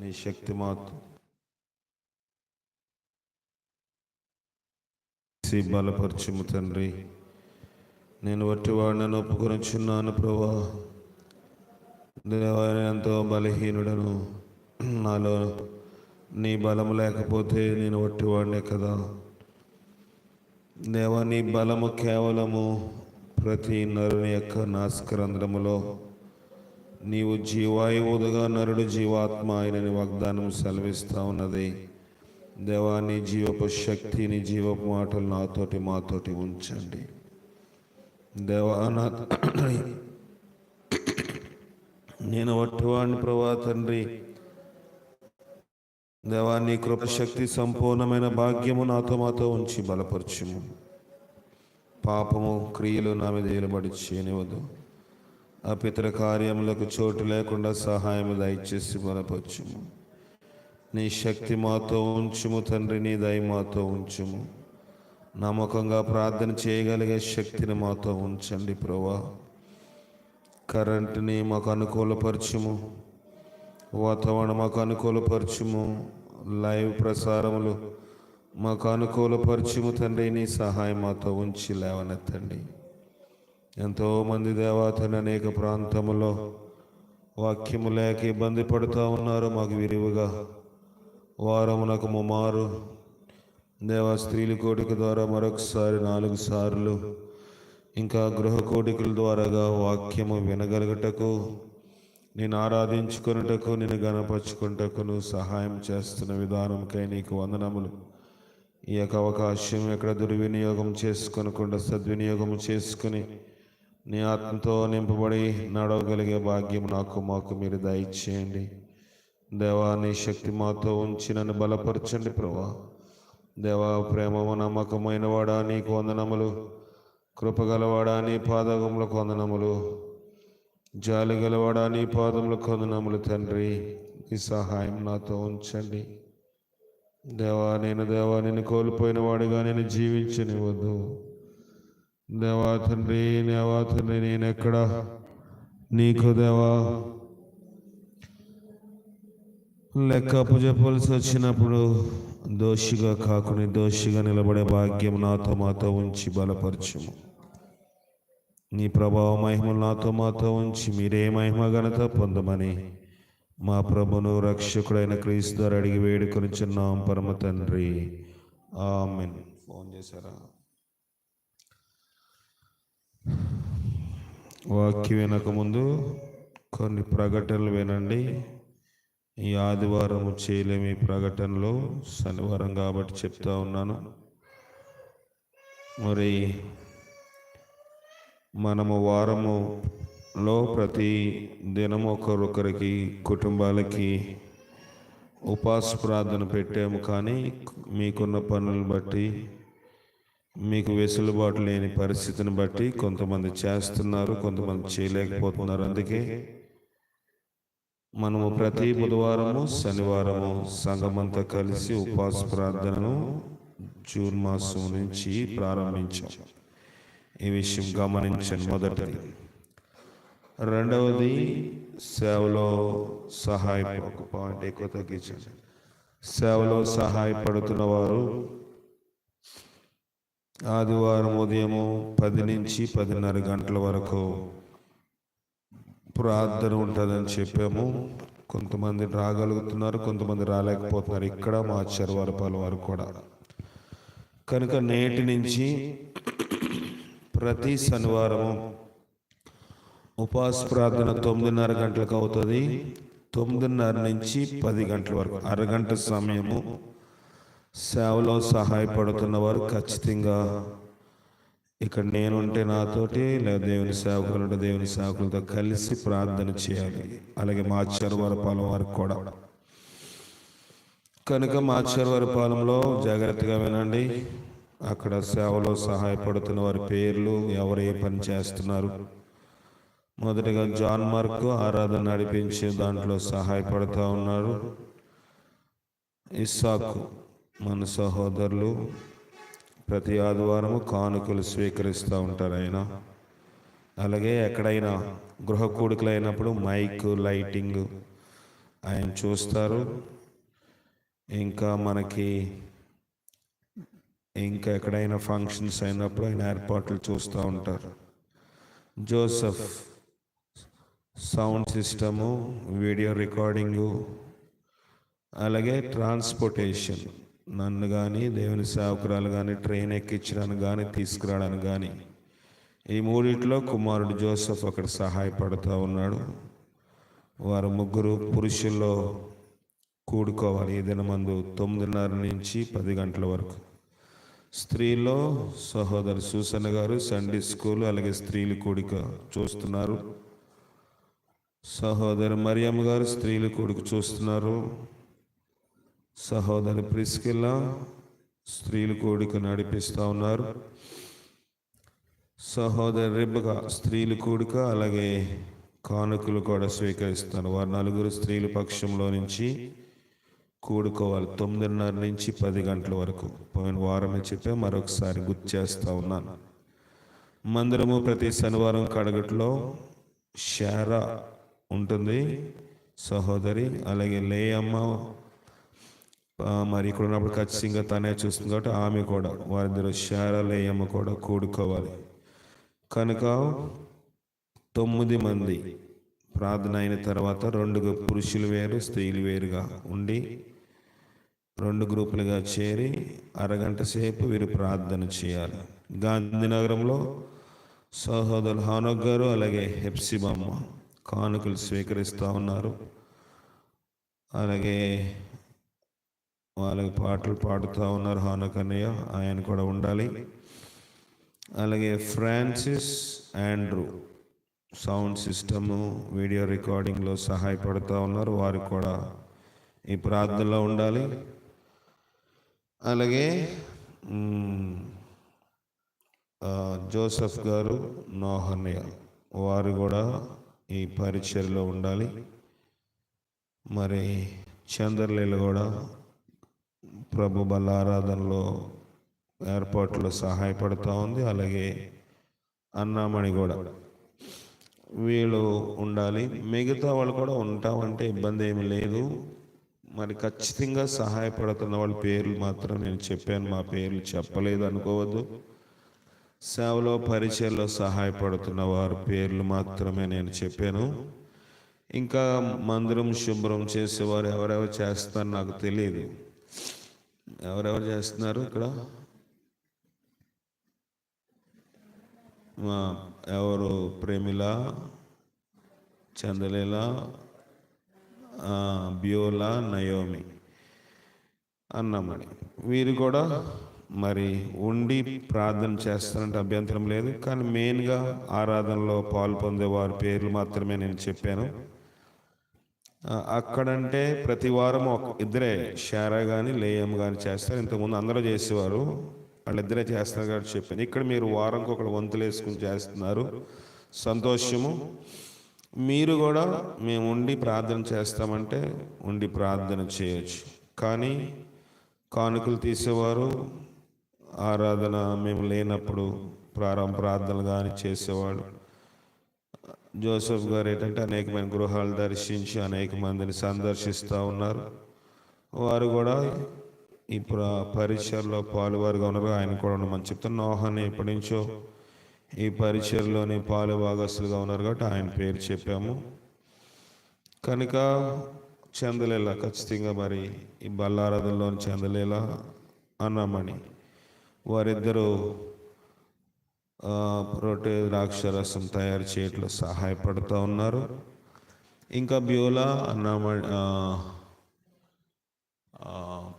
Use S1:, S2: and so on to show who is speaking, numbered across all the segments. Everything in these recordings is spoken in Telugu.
S1: నీ శక్తి మాతో బలపరచుము తండ్రి. నేను వట్టివాడిని ఒప్పుకొనిచున్నాను ప్రభా. దేవా, ఎంతో బలహీనుడను. నాలో నీ బలము లేకపోతే నేను వట్టివాడినే కదా దేవా. నీ బలము కేవలము ప్రతి నరుని యొక్క నాస్కరంధ్రములో నీవు జీవాయువుగా నరుడు జీవాత్మ ఆయనని వాగ్దానం సెలవిస్తూ ఉన్నది. దేవా, నీ జీవపు శక్తి, నీ జీవపు మాటలు నాతోటి మాతోటి ఉంచండి దేవా. నేను వట్టివాడిని ప్రభా తండ్రి. దేవా, నీ కృపశక్తి సంపూర్ణమైన భాగ్యము నాతో మాతో ఉంచి బలపరచుము. పాపము క్రియలు నా మీద ఏలుబడి చేయనివద్దు. అపితర కార్యములకు చోటు లేకుండా సహాయము దయచేసి బలపరచుము. నీ శక్తి మాతో ఉంచుము తండ్రి. నీ దయ మాతో ఉంచుము. నమ్మకంగా ప్రార్థన చేయగలిగే శక్తిని మాతో ఉంచండి ప్రభా. కరెంటుని మాకు అనుకూలపరచుము. వాతావరణం మాకు అనుకూలపరచుము. లైవ్ ప్రసారములు మాకు అనుకూలపరచుము తండ్రి. నీ సహాయం మాతో ఉంచి లేవనెత్తండి. ఎంతోమంది దేవతను అనేక ప్రాంతములో వాక్యము లేక ఇబ్బంది పడుతూ ఉన్నారు. మాకు విరివిగా వారమునకు ముమారు దేవా స్త్రీల కోడిక ద్వారా మరొకసారి 4 సార్లు ఇంకా గృహ కోడికల ద్వారాగా వాక్యము వినగలుగుటకు, నేను ఆరాధించుకున్నటకు, నేను గణపరుచుకుంటకు నువ్వు సహాయం చేస్తున్న విధానంకై నీకు వందనములు. ఈ యొక్క అవకాశం ఎక్కడ దుర్వినియోగం చేసుకొనకుండా సద్వినియోగం చేసుకుని నీ ఆత్మతో నింపబడి నడవగలిగే భాగ్యం మాకు మీరు దయచేయండి దేవా. నీ శక్తి మాతో ఉంచి నన్ను బలపరచండి ప్రభా. దేవా, ప్రేమము నమ్మకమైన వాడా నీకు వందనములు. కృపగలవాడా నీ పాదములకు వందనములు. జాలి గలవాడా నీ పాదములకు వందనములు తండ్రి. ఈ సహాయం నాతో ఉంచండి దేవా. నేను కోల్పోయిన వాడిగా నేను జీవించనివద్దు దేవా తండ్రి. నేనెక్కడ నీకు దేవా లెక్క అప్పచెప్పవలసి వచ్చినప్పుడు దోషిగా కాకుండా దోషిగా నిలబడే భాగ్యం నాతో మాతో ఉంచి బలపరచుము. నీ ప్రభావ మహిమలు నాతో మాతో ఉంచి మీరే మహిమ ఘనత పొందమని మా ప్రభును రక్షకుడైన క్రీస్తు ద్వారా అడిగి వేడుకొనిచున్నాం పరమ తండ్రి. ఆమేన్. ఫోన్ చేశారా? వాక్యం వినక ముందు కొన్ని ప్రకటనలు వినండి. ఈ ఆదివారం చేయలేము ఈ ప్రకటనలో, శనివారం కాబట్టి చెప్తా ఉన్నాను. మరి మనము వారములో ప్రతి దినం ఒకరొకరికి కుటుంబాలకి ఉపవాస ప్రార్థన పెట్టాము. కానీ మీకున్న పనులను బట్టి, మీకు వెసులుబాటు లేని పరిస్థితిని బట్టి కొంతమంది చేస్తున్నారు, కొంతమంది చేయలేకపోతున్నారు. అందుకే మనము ప్రతి బుధవారము శనివారము సంఘమంతా కలిసి ఉపవాస ప్రార్థనను జూన్ మాసం నుంచి ప్రారంభించాం. ఈ విషయం గమనించండి. మొదటిది. రెండవది, సేవలో సేవలో సహాయపడుతున్న వారు ఆదివారం ఉదయము 10 నుంచి 10:30 గంటల వరకు ప్రార్థన ఉంటుందని చెప్పాము. కొంతమంది రాగలుగుతున్నారు, కొంతమంది రాలేకపోతున్నారు. ఇక్కడ మా చెరవరపాల వారు కూడా. కనుక నేటి నుంచి ప్రతి శనివారము ఉపవాస ప్రార్థన 9:30 గంటలకు అవుతుంది. 9:30 నుంచి 10 గంటల వరకు అరగంట సమయము సేవలో సహాయపడుతున్న వారు ఖచ్చితంగా ఇక్కడ నేనుంటే నాతోటి, లేదా దేవుని సేవకులు దేవుని సేవకులతో కలిసి ప్రార్థన చేయాలి. అలాగే మా చెరవరపాలెం వారికి కూడా. కనుక మా చెరవరపాలెంలో జాగ్రత్తగా వినండి. అక్కడ సేవలో సహాయపడుతున్న వారి పేర్లు, ఎవరు ఏ పని చేస్తున్నారు. మొదటిగా జాన్ మార్క్ ఆరాధన నడిపించే దాంట్లో సహాయపడుతూ ఉన్నారు. ఇస్సాకు మన సహోదరులు ప్రతి ఆదివారము కానుకలు స్వీకరిస్తూ ఉంటారు ఆయన. అలాగే ఎక్కడైనా గృహ కూడికలు అయినప్పుడు మైక్, లైటింగ్, ఆయన చూస్తారు. ఇంకా మనకి ఇంకా ఎక్కడైనా ఫంక్షన్స్ అయినప్పుడు ఆయన ఏర్పాట్లు చూస్తూ ఉంటారు. Joseph sound system, video recording, అలాగే ట్రాన్స్పోర్టేషన్, నన్ను కానీ దేవుని సేవకురాలు కానీ ట్రైన్ ఎక్కించడానికి కానీ తీసుకురావడానికి కానీ, ఈ మూడిట్లో కుమారుడు జోసెఫ్ అక్కడ సహాయపడుతూ ఉన్నాడు. వారు ముగ్గురు పురుషుల్లో కూడుకోవాలి ఈ దినమందు 9:30 నుంచి 10 గంటల వరకు. స్త్రీలో సహోదరు సూసన్న గారు సండే స్కూల్ అలాగే స్త్రీలు కూడిక చూస్తున్నారు. సహోదరు మరియమ్మ గారు స్త్రీలు కూడిక చూస్తున్నారు. సహోదరు ప్రిస్కిల్లా స్త్రీలు కూడిక నడిపిస్తూ ఉన్నారు. సహోదరు రిబ్బగా స్త్రీలు కూడిక అలాగే కానుకలు కూడా స్వీకరిస్తున్నారు. వారు నలుగురు స్త్రీల పక్షంలో నుంచి కూడుకోవాలి 9:30 నుంచి 10 గంటల వరకు. పోయిన వారమే చెప్పే మరొకసారి గుర్తు చేస్తూ ఉన్నాను. మందిరము ప్రతి శనివారం కడగట్లో షారా ఉంటుంది సహోదరి, అలాగే లేయమ్మ మరి ఇక్కడ ఉన్నప్పుడు ఖచ్చితంగా తనే చూస్తుంది కాబట్టి ఆమె కూడా, వారిద్దరు షారా లేయమ్మ కూడా కూడుకోవాలి. కనుక 9 మంది ప్రార్థన అయిన తర్వాత 2 పురుషులు వేరు స్త్రీలు వేరుగా ఉండి 2 గ్రూపులుగా చేరి అరగంట సేపు వీరు ప్రార్థన చేయాలి. గాంధీనగరంలో సహోదరు హానోక్ గారు అలాగే హెప్సిబమ్మ కానుకలు స్వీకరిస్తూ ఉన్నారు. అలాగే వాళ్ళకి పాటలు పాడుతూ ఉన్నారు. హానోక్ అన్నయ్య ఆయన కూడా ఉండాలి. అలాగే Francis Andrew sound system video రికార్డింగ్లో సహాయపడుతూ ఉన్నారు. వారు కూడా ఈ ప్రార్థనలో ఉండాలి. అలాగే జోసెఫ్ గారు నోహన్నయ్య వారు కూడా ఈ పరిచర్లో ఉండాలి. మరి చంద్రలీల కూడా ప్రభు బల్ల ఆరాధనలో ఏర్పాట్లో సహాయపడుతూ ఉంది. అలాగే అన్నామణి కూడా వీళ్ళు ఉండాలి. మిగతా వాళ్ళు కూడా ఉంటామంటే ఇబ్బంది ఏమి లేదు. మరి ఖచ్చితంగా సహాయపడుతున్న వాళ్ళ పేర్లు మాత్రం నేను చెప్పాను, మా పేర్లు చెప్పలేదు అనుకోవద్దు. సేవలో పరిచయంలో సహాయపడుతున్న వారి పేర్లు మాత్రమే నేను చెప్పాను. ఇంకా మందిరం శుభ్రం చేసేవారు ఎవరెవరు చేస్తారు నాకు తెలియదు. ఎవరెవరు చేస్తున్నారు ఇక్కడ? ఎవరు? ప్రేమిల, చందలేల, బ్యోలా, నయోమి, అన్నమణి వీరు కూడా మరి ఉండి ప్రార్థన చేస్తారంటే అభ్యంతరం లేదు. కానీ మెయిన్గా ఆరాధనలో పాలు పొందే వారి పేర్లు మాత్రమే నేను చెప్పాను. అక్కడంటే ప్రతి వారం ఇద్దరే షారా కానీ లేయమ్ కానీ చేస్తారు. ఇంతకుముందు అందరూ చేసేవారు, వాళ్ళిద్దరే చేస్తారు కాబట్టి చెప్పాను. ఇక్కడ మీరు వారంకి ఒకళ్ళు వంతులు వేసుకుని చేస్తున్నారు, సంతోషము. మీరు కూడా మేము ఉండి ప్రార్థన చేస్తామంటే ఉండి ప్రార్థన చేయొచ్చు. కానీ కానుకలు తీసేవారు ఆరాధన మేము లేనప్పుడు ప్రారంభ ప్రార్థనలు కానీ చేసేవాడు. జోసెఫ్ గారు ఏంటంటే అనేకమైన గృహాలు దర్శించి అనేక మందిని సందర్శిస్తూ ఉన్నారు. వారు కూడా ఈ పరిచయలో పాలువారుగా ఉన్నారు. ఆయన కూడా ఉండమని చెప్తాను. నోహాని ఎప్పటి నుంచో ఈ పరిచయలోని పాలు భాగస్తులుగా ఉన్నారు కాబట్టి ఆయన పేరు చెప్పాము. కనుక చందలేల ఖచ్చితంగా మరి ఈ బల్లారాధనలోని చందలేల, అన్నమణి వారిద్దరూ రొట్టె ద్రాక్షరసం తయారు చేయట్లో సహాయపడుతూ ఉన్నారు. ఇంకా బ్యోలా, అన్నమణి,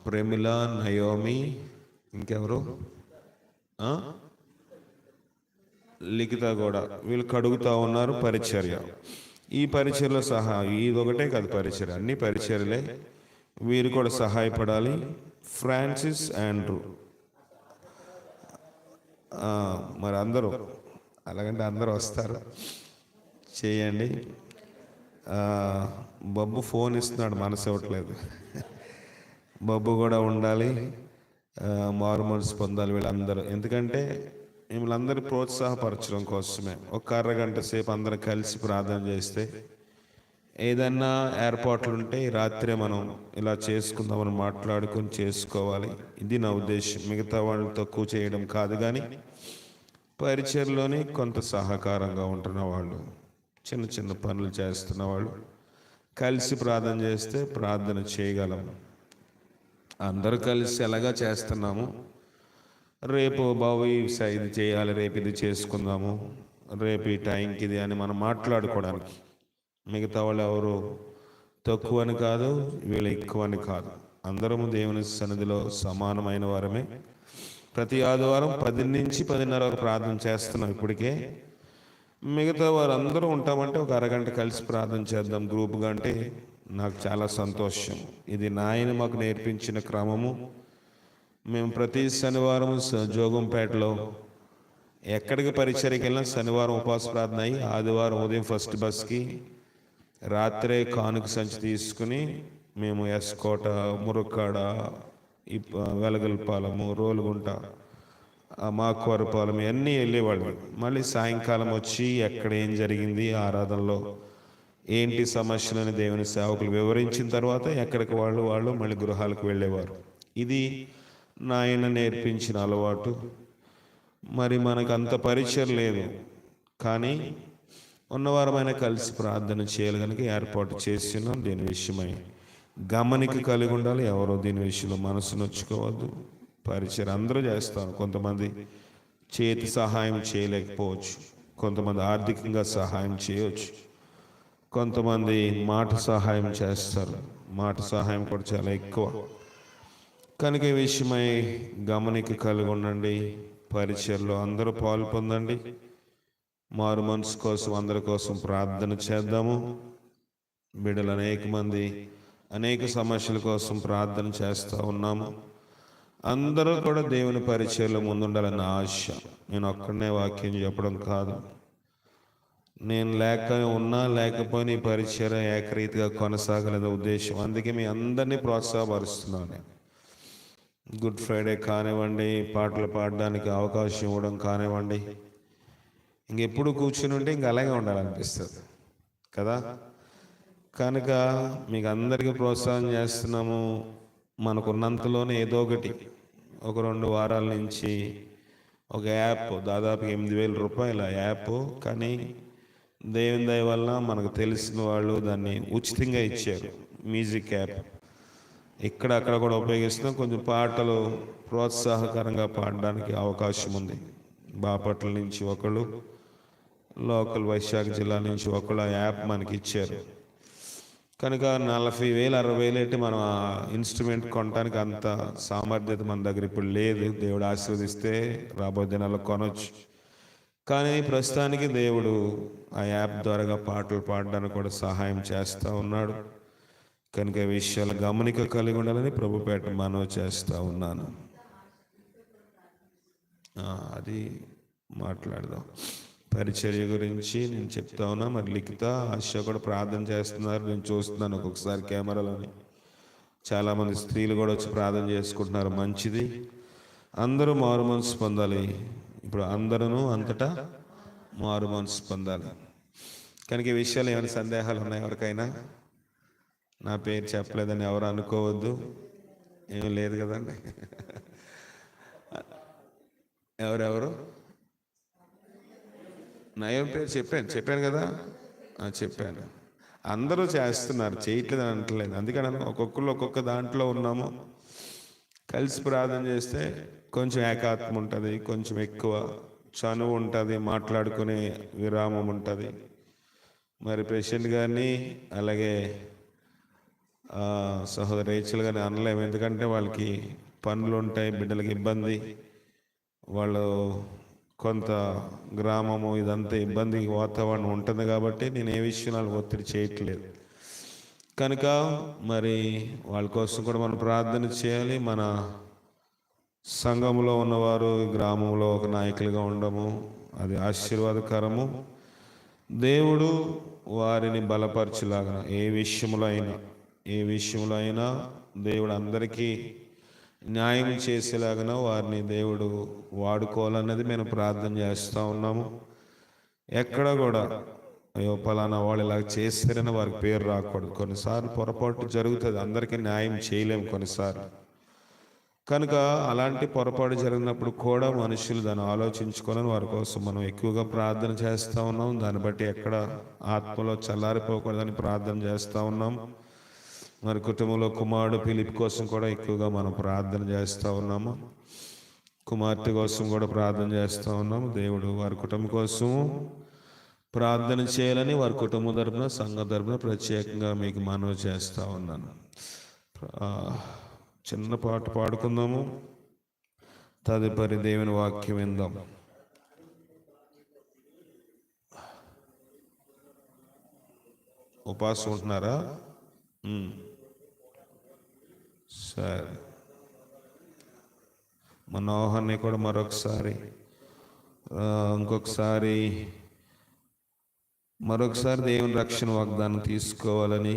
S1: ప్రేమిల, నయోమి, ఇంకెవరు? లిఖిత కూడా వీళ్ళు కడుగుతూ ఉన్నారు. పరిచర్య, ఈ పరిచర్లో ఇది ఒకటే కాదు పరిచర్య, అన్ని పరిచర్యలే. వీరు కూడా సహాయపడాలి. ఫ్రాన్సిస్ ఆండ్రూ మరి అందరూ అలాగంటే అందరూ వస్తారు చేయండి. బబ్బు ఫోన్ ఇస్తున్నాడు, మనసు ఇవ్వట్లేదు. బబ్బు కూడా ఉండాలి. మారు మనసు పొందాలి వీళ్ళందరూ. ఎందుకంటే మిమ్మల్ని అందరూ ప్రోత్సాహపరచడం కోసమే. ఒక అరగంట సేపు అందరం కలిసి ప్రార్థన చేస్తే ఏదన్నా ఏర్పాట్లు ఉంటే రాత్రే మనం ఇలా చేసుకుందామని మాట్లాడుకొని చేసుకోవాలి. ఇది నా ఉద్దేశం. మిగతా వాళ్ళు తక్కువ చేయడం కాదు, కానీ పరిచయలోనే కొంత సహకారంగా ఉంటున్న వాళ్ళు, చిన్న చిన్న పనులు చేస్తున్న వాళ్ళు కలిసి ప్రార్థన చేస్తే ప్రార్థన చేయగలం. అందరూ కలిసి ఎలాగా చేస్తున్నాము, రేపు బాబు ఇది చేయాలి, రేపు ఇది చేసుకుందాము, రేపు ఈ టైంకి ఇది అని మనం మాట్లాడుకోవడానికి. మిగతా వాళ్ళు ఎవరు తక్కువ అని కాదు, వీళ్ళు ఎక్కువ అని కాదు. అందరము దేవుని సన్నిధిలో సమానమైన వారమే. ప్రతి ఆదివారం 10 నుంచి 10:30 వరకు ప్రార్థన చేస్తున్నాం. ఇప్పటికే మిగతా వారు అందరూ ఉంటామంటే ఒక అరగంట కలిసి ప్రార్థన చేద్దాం గ్రూప్గా అంటే నాకు చాలా సంతోషం. ఇది నాయన మాకు నేర్పించిన క్రమము. మేము ప్రతి శనివారం జోగంపేటలో ఎక్కడికి పరిచర్యకి వెళ్ళినా శనివారం ఉపవాస ప్రార్థన అయ్యి ఆదివారం ఉదయం ఫస్ట్ బస్కి రాత్రే కానుక సంచి తీసుకుని మేము ఎస్కోట, మురుక్కాడ, వెలగలపాలెము, రోలుగుంట, మాకువరపాలెం అన్నీ వెళ్ళేవాళ్ళు. మళ్ళీ సాయంకాలం వచ్చి ఎక్కడ ఏం జరిగింది ఆరాధనలో, ఏంటి సమస్యలని దేవుని సేవకులు వివరించిన తర్వాత ఎక్కడికి వాళ్ళు మళ్ళీ గృహాలకు వెళ్ళేవారు. ఇది నాయన నేర్పించిన అలవాటు. మరి మనకు అంత పరిచయం లేదు, కానీ ఉన్నవారమైనా కలిసి ప్రార్థన చేయాలి కనుక ఏర్పాటు చేస్తున్నాం. దీని విషయమై గమనిక కలిగి ఉండాలి. ఎవరో దీని విషయంలో మనసు నొచ్చుకోవద్దు. పరిచయం అందరూ చేస్తారు. కొంతమంది చేతి సహాయం చేయలేకపోవచ్చు, కొంతమంది ఆర్థికంగా సహాయం చేయవచ్చు, కొంతమంది మాట సహాయం చేస్తారు. మాట సహాయం కూడా చాలా ఎక్కువ కనుక ఈ విషయమై గమనిక కలిగి ఉండండి. పరిచయంలో అందరూ పాలు పొందండి. మారు మనసు కోసం అందరి కోసం ప్రార్థన చేద్దాము. బిడ్డలు అనేక మంది అనేక సమస్యల కోసం ప్రార్థన చేస్తూ ఉన్నాము. అందరూ కూడా దేవుని పరిచయంలో ముందుండాలన్న ఆశ. నేను ఒక్కడనే వాక్యం చెప్పడం కాదు, నేను ఉన్నా లేకపోయినా ఈ పరిచయం ఏకరీతిగా కొనసాగలేని ఉద్దేశం. అందుకే మీ అందరినీ ప్రోత్సాహపరుస్తున్నాను. గుడ్ ఫ్రైడే కానివ్వండి, పాటలు పాడడానికి అవకాశం ఇవ్వడం కానివ్వండి, ఇంకెప్పుడు కూర్చుని ఉంటే ఇంక అలాగే ఉండాలనిపిస్తుంది కదా. కనుక మీకు అందరికీ ప్రోత్సాహం చేస్తున్నాము. మనకున్నంతలోనే ఏదో ఒకటి ఒక 2 వారాల నుంచి ఒక యాప్, దాదాపు 8,000 రూపాయల యాప్, కానీ దేవుని దయ వల్ల మనకు తెలిసిన వాళ్ళు దాన్ని ఉచితంగా ఇచ్చారు. మ్యూజిక్ యాప్ అక్కడ కూడా ఉపయోగిస్తున్నాం. కొంచెం పాటలు ప్రోత్సాహకరంగా పాడడానికి అవకాశం ఉంది. బాపట్ల నుంచి ఒకళ్ళు, లోకల్ వైశాఖ జిల్లా నుంచి ఒకళ్ళు ఆ యాప్ మనకి ఇచ్చారు. కనుక 40,000 60,000 అంటే మనం ఆ ఇన్స్ట్రుమెంట్ కొనడానికి అంత సామర్థ్యత మన దగ్గర ఇప్పుడు లేదు. దేవుడు ఆశీర్వదిస్తే రాబోయే దినాల్లో కొనవచ్చు. కానీ ప్రస్తుతానికి దేవుడు ఆ యాప్ ద్వారా పాటలు పాడడానికి కూడా సహాయం చేస్తూ ఉన్నాడు. కనుక ఈ విషయాలు గమనిక కలిగి ఉండాలని ప్రభుపేట మనవి చేస్తూ ఉన్నాను. అది మాట్లాడదాం. పరిచర్య గురించి నేను చెప్తా ఉన్నా. మరి లిఖిత, ఆశ కూడా ప్రార్థన చేస్తున్నారు. నేను చూస్తున్నాను ఒక్కొక్కసారి కెమెరాలోని. చాలామంది స్త్రీలు కూడా వచ్చి ప్రార్థన చేసుకుంటున్నారు. మంచిది. అందరూ మారు మనసు పొందాలి. ఇప్పుడు అందరూ అంతటా మారు మనసు పొందాలి. కనుక ఈ విషయాలు ఏమైనా సందేహాలు ఉన్నాయి ఎవరికైనా? నా పేరు చెప్పలేదని ఎవరు అనుకోవద్దు. ఏం లేదు కదండి. ఎవరెవరు? నయం పేరు చెప్పాను కదా, చెప్పాను. అందరూ చేస్తున్నారు, చేయట్లేదు అని అంటలేదు. అందుకని ఒక్కొక్కరు ఒక్కొక్క దాంట్లో ఉన్నాము. కలిసి ప్రార్థన చేస్తే కొంచెం ఏకాత్మ ఉంటుంది, కొంచెం ఎక్కువ చనువు ఉంటుంది, మాట్లాడుకునే విరామం ఉంటుంది. మరి ప్రెసిడెంట్ గారిని అలాగే సహోదరు రేచల్ గారిని అనలేము, ఎందుకంటే వాళ్ళకి పనులు ఉంటాయి, బిడ్డలకి ఇబ్బంది, వాళ్ళు కొంత గ్రామము ఇదంతా ఇబ్బంది వాతావరణం ఉంటుంది కాబట్టి నేను ఏ విషయాలు ఒత్తిడి చేయట్లేదు. కనుక మరి వాళ్ళ కోసం కూడా మనం ప్రార్థన చేయాలి. మన సంఘంలో ఉన్నవారు గ్రామంలో ఒక నాయకులుగా ఉండము, అది ఆశీర్వాదకరము. దేవుడు వారిని బలపరచులాగా ఏ విషయంలో అయినా దేవుడు అందరికీ న్యాయం చేసేలాగా వారిని దేవుడు వాడుకోవాలన్నది మేము ప్రార్థన చేస్తూ ఉన్నాము. ఎక్కడ కూడా అయ్యో పలానా వాళ్ళు ఇలా చేస్తారని వారికి పేరు రాకూడదు. కొన్నిసార్లు పొరపాటు జరుగుతుంది, అందరికీ న్యాయం చేయలేము కొన్నిసార్లు. కనుక అలాంటి పొరపాటు జరిగినప్పుడు కూడా మనుషులు దాన్ని ఆలోచించుకోవాలని వారి కోసం మనం ఎక్కువగా ప్రార్థన చేస్తూ ఉన్నాం. దాన్ని బట్టి ఎక్కడ ఆత్మలో చల్లారిపోకూడదని ప్రార్థన చేస్తూ ఉన్నాం. మరి కుటుంబంలో కుమారుడు ఫిలిప్ కోసం కూడా ఎక్కువగా మనం ప్రార్థన చేస్తూ ఉన్నాము. కుమార్తె కోసం కూడా ప్రార్థన చేస్తూ ఉన్నాము. దేవుడు వారి కుటుంబం కోసం ప్రార్థన చేయాలని వారి కుటుంబం తరపున, సంఘ తరపున ప్రత్యేకంగా మీకు మనవి చేస్తూ ఉన్నాను. చిన్న పాట పాడుకుందాము, తదుపరి దేవుని వాక్యం విందాం. ఉపవాసం ఉంటున్నారా? సరే, మనోహర్ని కూడా మరొకసారి దేవుని రక్షణ వాగ్దానం తీసుకోవాలని,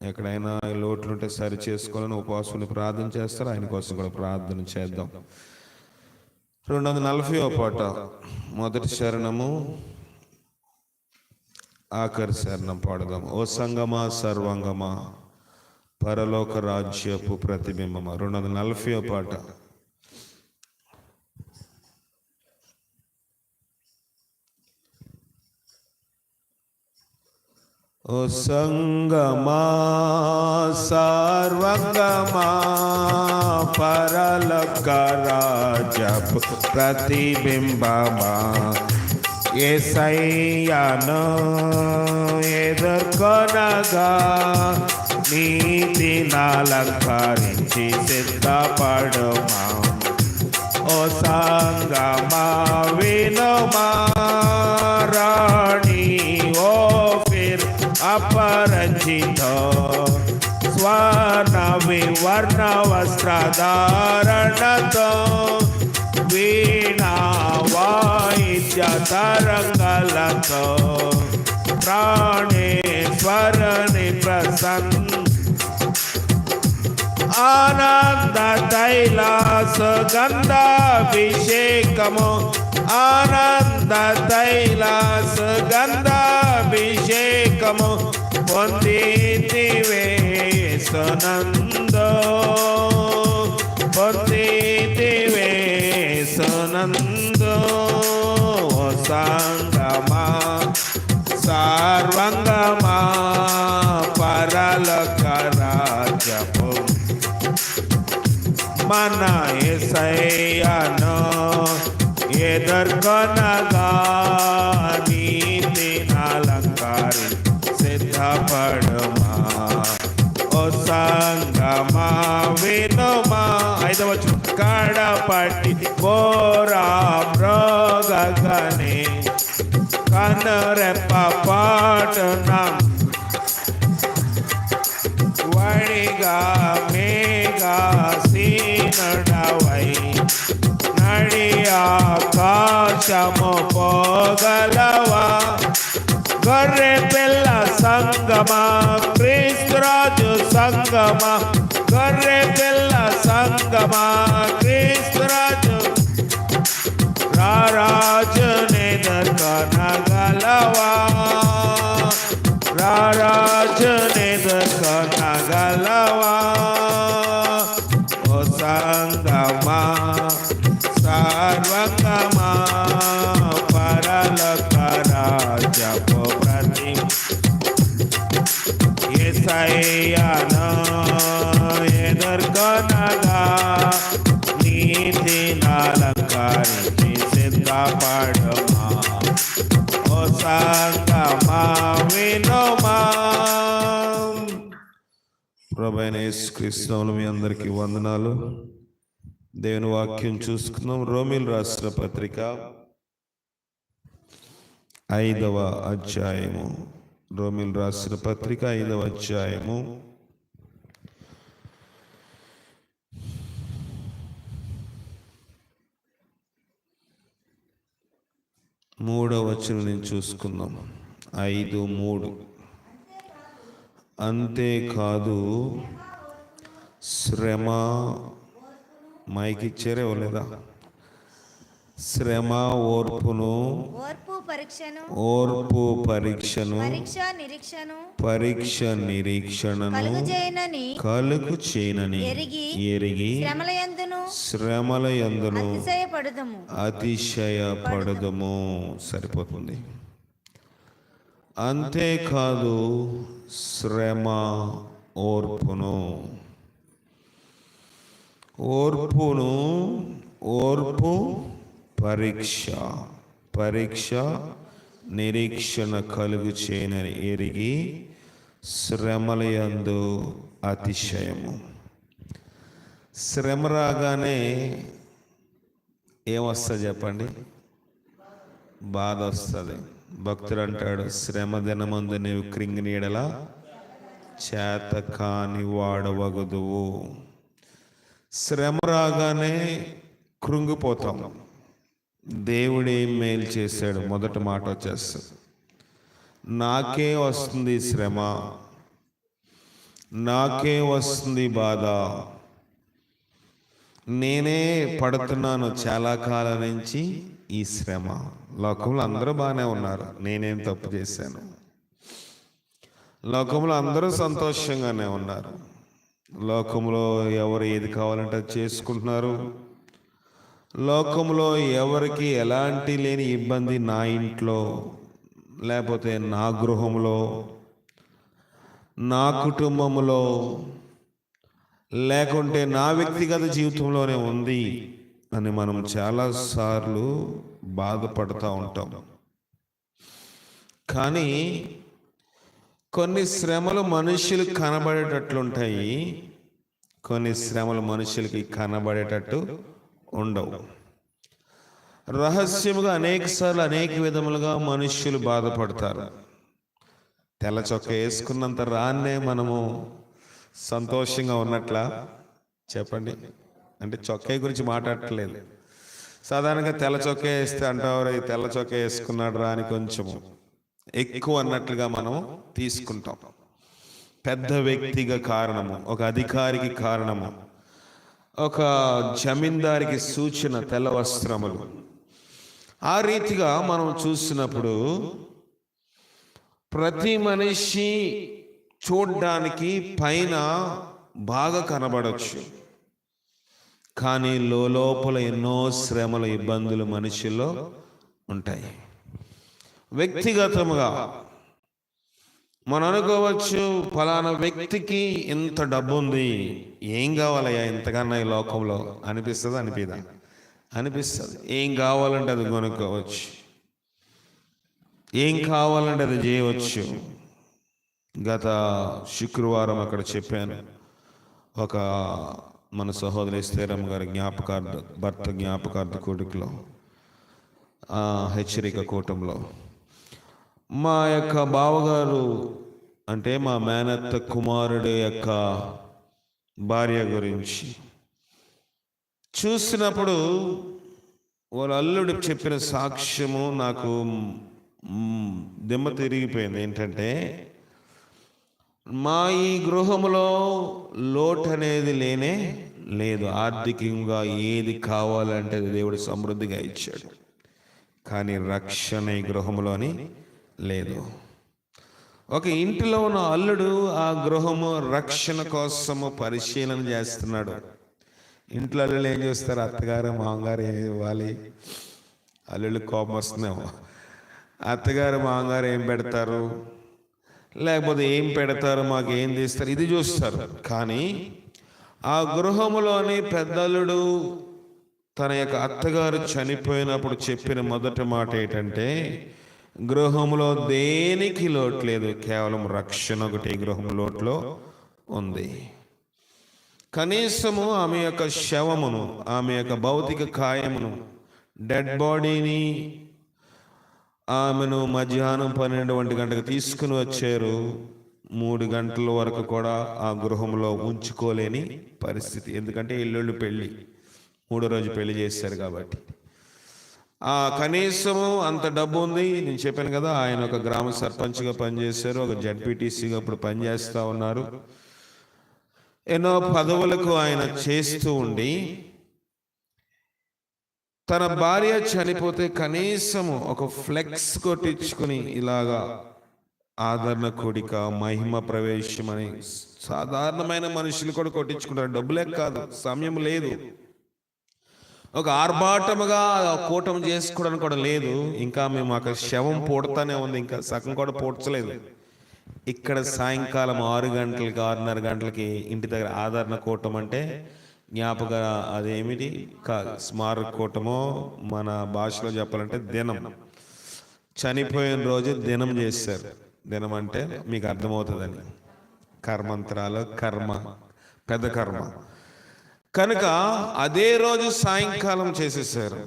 S1: ఎక్కడైనా లోట్లుంటే సరి చేసుకోవాలని ఉపవాసాన్ని ప్రార్థన చేస్తారు. ఆయన కోసం కూడా ప్రార్థన చేద్దాం. 240వ పాట, మొదటి శరణము, ఆఖరి శరణం పాడదాం. ఓ సంగమా సర్వంగమా పరలోక రాజ్యపు ప్రతిబింబమా. 240వ పాట. ఓ సంగమా సర్వంగమా పరలోక రాజ్యపు ప్రతిబింబమా, యేసయ్యను ఎదుర్కొనగా నీతినలంకరించి సిద్ధపడుమా. ఓ సంగమా వినుమా, రాణి ఓ ఫిర్ అపరిచిత స్వర్ణ వివర్ణ వస్త్రధారణతో వీణా వాయిద్య తరంగలతో ప్రాణేశ్వరుని ఆనంద తైలాస గంధాభిషేకము, ఆనంద తైలాస గంధాభిషేకము పొందితివే సునందో, పొందితివే సునందో. ఓ సంగమా సర్వంగమా పరలోక రాజ్యపు మన యేసయ్యను ఎదుర్కొనగా నీతినలంకరించి సిద్ధపడుమా. ఓ సంగమా వినుమా. 5వ వచనం, కడపటి పోరా మ్రోగగనే కనురెప్ప పాటున వడిగా మేఘా సీనుడవై నడి ఆకాశము పోగలవా. గొర్రె పిల్ల సంగమా క్రీస్తురాజు సంగమా, గొర్రె పిల్ల సంగమా క్రీస్తురాజు రారాజునెదుర్కొనగలవా, రారాజునెదుర్కొనగలవా. ఓ సంగమా సర్వంగమా పరలోక రాజ్యపు ప్రతి యేసయ్యను ఎదుర్కొనగా నీతినలంకరించి సిద్ధపడుమా. ఓ సంగమా వినుమా. ప్రభువైన యేసుక్రీస్తు నామములో మీ అందరికీ వందనాలు. దేవుని వాక్యం చూసుకుందాం. రోమీయులకు రాసిన పత్రిక 5వ అధ్యాయము. రోమీయులకు రాసిన పత్రిక 5వ అధ్యాయము 3వ వచనం నుంచి చూసుకుందాం. 5:3. అంతేకాదు శ్రమ, మైకి ఇచ్చారే లేదా, శ్రమ ఓర్పును,
S2: ఓర్పు పరీక్షను,
S1: ఓర్పు పరీక్షను,
S2: పరీక్ష నిరీక్షణను
S1: కలుగు చేయనని ఎరిగి శ్రమల యందును అతిశయపడదుము. సరిపోతుంది. అంతేకాదు శ్రమ ఓర్పు పరీక్ష నిరీక్షణ కలుగు చేయనని ఎరిగి శ్రమల యందు అతిశయము. శ్రమ రాగానే ఏమొస్తుంది చెప్పండి? బాధ వస్తుంది. భక్తుడు అంటాడు, శ్రమ దినమందు నీవు క్రింగి నీడలా చేత కాని వాడవగదువు. శ్రమ రాగానే కృంగిపోతాం. దేవుడు ఏం మేలు చేశాడు? మొదటి మాట వచ్చేస్తుంది, నాకే వస్తుంది శ్రమ, నాకే వస్తుంది బాధ, నేనే పడుతున్నాను చాలా కాలం నుంచి ఈ శ్రమ. లోకంలో అందరూ బాగానే ఉన్నారు, నేనేం తప్పు చేశాను? లోకంలో అందరూ సంతోషంగానే ఉన్నారు. లోకంలో ఎవరు ఏది కావాలంటే అది చేసుకుంటున్నారు. లోకంలో ఎవరికి ఎలాంటి లేని ఇబ్బంది నా ఇంట్లో, లేకపోతే నా గృహంలో, నా కుటుంబంలో, లేకుంటే నా వ్యక్తిగత జీవితంలోనే ఉంది అని మనం చాలాసార్లు బాధపడుతూ ఉంటాం. కానీ కొన్ని శ్రమలు మనుషులకు కనబడేటట్లుంటాయి, కొన్ని శ్రమలు మనుషులకి కనబడేటట్టు ఉండవు. రహస్యముగా అనేకసార్లు అనేక విధములుగా మనుష్యులు బాధపడతారు. తెల్ల చొక్క వేసుకున్నంత రాన్నే మనము సంతోషంగా ఉన్నట్లా చెప్పండి? అంటే చొక్కా గురించి మాట్లాడట్లేదు. సాధారణంగా తెల్ల చొక్కా వేస్తే అంటారు, ఈ తెల్ల చొక్కా వేసుకున్నాడు రా అని కొంచెం ఎక్కువ అన్నట్లుగా మనం తీసుకుంటాం. పెద్ద వ్యక్తిగా కారణము, ఒక అధికారికి కారణము, ఒక జమీందారికి సూచన తెల్ల వస్త్రములు. ఆ రీతిగా మనం చూసినప్పుడు ప్రతి మనిషి చూడ్డానికి పైన బాగా కనబడవచ్చు, కానీ లోపల ఎన్నో శ్రమలు, ఇబ్బందులు మనిషిలో ఉంటాయి. వ్యక్తిగతముగా మనం అనుకోవచ్చు, ఫలానా వ్యక్తికి ఇంత డబ్బు ఉంది, ఏం కావాలయ్యా ఇంతకన్నా ఈ లోకంలో అనిపిస్తుంది. అనిపిస్తుంది. ఏం కావాలంటే అది కొనుక్కోవచ్చు, ఏం కావాలంటే అది చేయవచ్చు. గత శుక్రవారం అక్కడ చెప్పాను, ఒక మన సహోదరి స్థిరమ్మ గారి భర్త జ్ఞాపకార్థ కూడికలో, హెచ్చరిక కూటంలో మా యొక్క బావగారు అంటే మా మేనత్త కుమారుడు యొక్క భార్య గురించి చూసినప్పుడు వాళ్ళ అల్లుడు చెప్పిన సాక్ష్యము నాకు దిమ్మ తిరిగిపోయింది. ఏంటంటే, మా ఈ గృహంలో లోటు అనేది లేనే లేదు, ఆర్థికంగా ఏది కావాలంటే దేవుడు సమృద్ధిగా ఇచ్చాడు, కానీ రక్షణ ఈ గృహంలోని లేదు. ఒక ఇంటిలో ఉన్న అల్లుడు ఆ గృహము రక్షణ కోసము పరిశీలన చేస్తున్నాడు. ఇంట్లో అల్లుళ్ళు ఏం చేస్తారు? అత్తగారు మామగారు ఏమి ఇవ్వాలి? అల్లుళ్ళు కోపం వస్తున్నాము, అత్తగారు మామగారు ఏం పెడతారు, లేకపోతే ఏం పెడతారు, మాకు ఏం తీస్తారు, ఇది చూస్తారు. కానీ ఆ గృహములోని పెద్దల్లుడు తన యొక్క అత్తగారు చనిపోయినప్పుడు చెప్పిన మొదటి మాట ఏంటంటే, గృహంలో దేనికి లోటు లేదు, కేవలం రక్షణ ఒకటి గృహం లోటులో ఉంది. కనీసము ఆమె యొక్క శవమును, ఆమె యొక్క భౌతిక కాయమును, డెడ్ బాడీని ఆమెను మధ్యాహ్నం 12 గంటలకు తీసుకుని వచ్చారు. 3 గంటల వరకు కూడా ఆ గృహంలో ఉంచుకోలేని పరిస్థితి. ఎందుకంటే ఇల్లు పెళ్ళి, 3వ రోజు పెళ్లి చేశారు కాబట్టి. కనీసము అంత డబ్బు ఉంది. నేను చెప్పాను కదా, ఆయన ఒక గ్రామ సర్పంచ్గా పనిచేశారు, ఒక జడ్పీటీసీగా ఇప్పుడు పనిచేస్తూ ఉన్నారు. ఎన్నో పదవులకు ఆయన చేస్తూ ఉండి తన భార్య చనిపోతే కనీసము ఒక ఫ్లెక్స్ కొట్టించుకుని ఇలాగా ఆదరణ కూడిక, మహిమ ప్రవేశం అని సాధారణమైన మనుషులు కూడా కొట్టించుకుంటారు. డబ్బులే కాదు, సమయం లేదు. ఒక ఆర్భాటముగా కూటమి చేసుకోవడానికి కూడా లేదు. ఇంకా మేము అక్కడ శవం పూడతానే ఉంది, ఇంకా సగం కూడా పూడ్చలేదు. ఇక్కడ సాయంకాలం 6 గంటలకి 6:30 గంటలకి ఇంటి దగ్గర ఆదరణ కూటం అంటే జ్ఞాపక అదేమిటి స్మారక కూటమో, మన భాషలో చెప్పాలంటే దినం. చనిపోయిన రోజు దినం చేశారు. దినం అంటే మీకు అర్థమవుతుందని, కర్మంత్రాలు, కర్మ, పెద్ద కర్మ కనుక అదే రోజు సాయంకాలం చేసేసారు.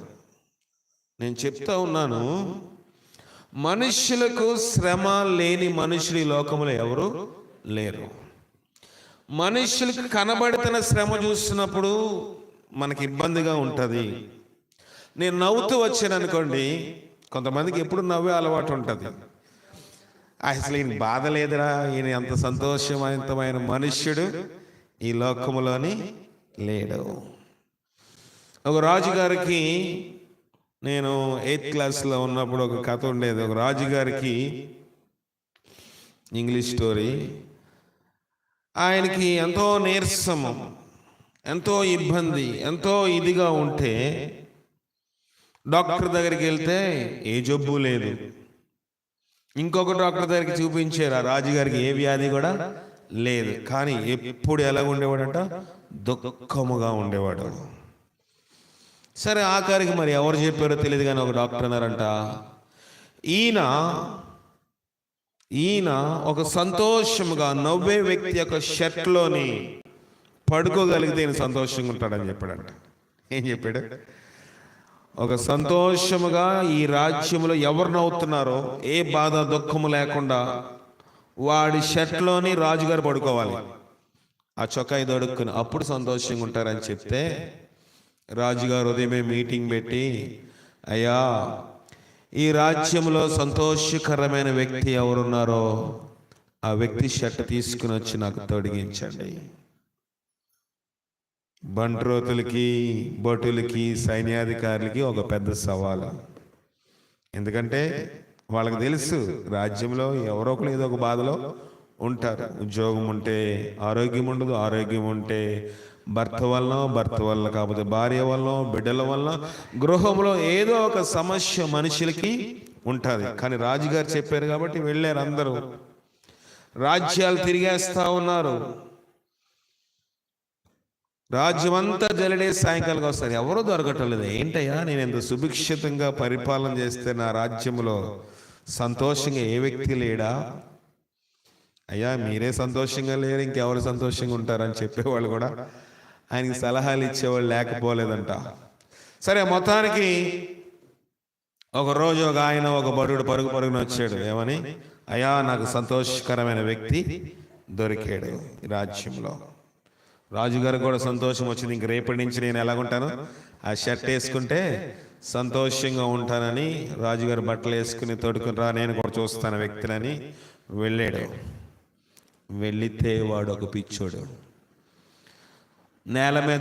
S1: నేను చెప్తా ఉన్నాను, మనుష్యులకు శ్రమ లేని మనుషులు ఈ లోకంలో ఎవరు లేరు. మనుషులకు కనబడుతున్న శ్రమ చూస్తున్నప్పుడు మనకి ఇబ్బందిగా ఉంటుంది. నేను నవ్వుతూ వచ్చాను అనుకోండి, కొంతమందికి ఎప్పుడు నవ్వే అలవాటు ఉంటుంది. అసలు ఈయన బాధ లేదురా, ఈయన అంత సంతోషవంతమైన మనుష్యుడు ఈ లోకములోని లేడు. ఒక రాజుగారికి, నేను 8th క్లాస్లో ఉన్నప్పుడు ఒక కథ ఉండేది. ఒక రాజుగారికి ఇంగ్లీష్ స్టోరీ. ఆయనకి ఎంతో నీరసము, ఎంతో ఇబ్బంది, ఎంతో ఇదిగా ఉంటే డాక్టర్ దగ్గరికి వెళ్తే ఏ జబ్బు లేదు. ఇంకొక డాక్టర్ దగ్గరికి చూపించారు, ఆ రాజుగారికి ఏ వ్యాధి కూడా లేదు. కానీ ఎప్పుడు ఎలా ఉండేవాడంట, దుఃఖముగా ఉండేవాడు. సరే, ఆఖరికి మరి ఎవరు చెప్పారో తెలియదు కానీ ఒక డాక్టర్ అన్నారంట, ఈయన ఒక సంతోషముగా నవ్వే వ్యక్తి యొక్క షర్ట్లోని పడుకోగలిగితే ఈయన సంతోషంగా ఉంటాడని చెప్పాడంట. ఏం చెప్పాడు? ఒక సంతోషముగా ఈ రాజ్యంలో ఎవరు నవ్వుతున్నారో, ఏ బాధ దుఃఖము లేకుండా వాడి షర్ట్లోని రాజుగారు పడుకోవాలి, ఆ చొక్కా దొడుక్కుని, అప్పుడు సంతోషంగా ఉంటారని చెప్తే రాజుగారు ఉదయమే మీటింగ్ పెట్టి, అయ్యా, ఈ రాజ్యంలో సంతోషకరమైన వ్యక్తి ఎవరున్నారో ఆ వ్యక్తి షర్ట్ తీసుకుని వచ్చి నాకు తొడిగించండి. బంట్రోతులకి, భటులకి, సైన్యాధికారులకి ఒక పెద్ద సవాలు. ఎందుకంటే వాళ్ళకి తెలుసు రాజ్యంలో ఎవరో ఒకరు ఏదో ఒక బాధలో ఉంటారు. ఉద్యోగం ఉంటే ఆరోగ్యం ఉండదు, ఆరోగ్యం ఉంటే భర్త వలన కాకపోతే భార్య వలన, బిడ్డల వలన, గృహంలో ఏదో ఒక సమస్య మనుషులకి ఉంటుంది. కానీ రాజుగారు చెప్పారు కాబట్టి వెళ్ళారు అందరూ. రాజ్యాలు తిరిగేస్తా ఉన్నారు, రాజ్యమంతా జలడే సాయంకాలం వస్తారు, ఎవరో దొరకటం లేదు. ఏంటయ్యా, నేను ఎంత సుభిక్షితంగా పరిపాలన చేస్తే నా రాజ్యంలో సంతోషంగా ఏ వ్యక్తి లేడా? అయ్యా, మీరే సంతోషంగా లేరు, ఇంకెవరు సంతోషంగా ఉంటారని చెప్పేవాళ్ళు కూడా ఆయనకి సలహాలు ఇచ్చేవాళ్ళు లేకపోలేదంట. సరే, మొత్తానికి ఒకరోజు ఒక ఆయన, ఒక బరుడు పరుగున వచ్చాడు. ఏమని? అయ్యా, నాకు సంతోషకరమైన వ్యక్తి దొరికాడు ఈ రాజ్యంలో. రాజుగారు కూడా సంతోషం వచ్చింది. ఇంక రేపటి నుంచి నేను ఎలాగుంటాను, ఆ షర్ట్ వేసుకుంటే సంతోషంగా ఉంటానని రాజుగారు బట్టలు వేసుకుని తొడుకుని రా, నేను కూడా చూస్తాను వ్యక్తినని వెళ్ళాడు. వెళ్ళితే వాడు ఒక పిచ్చోడు, నేల మీద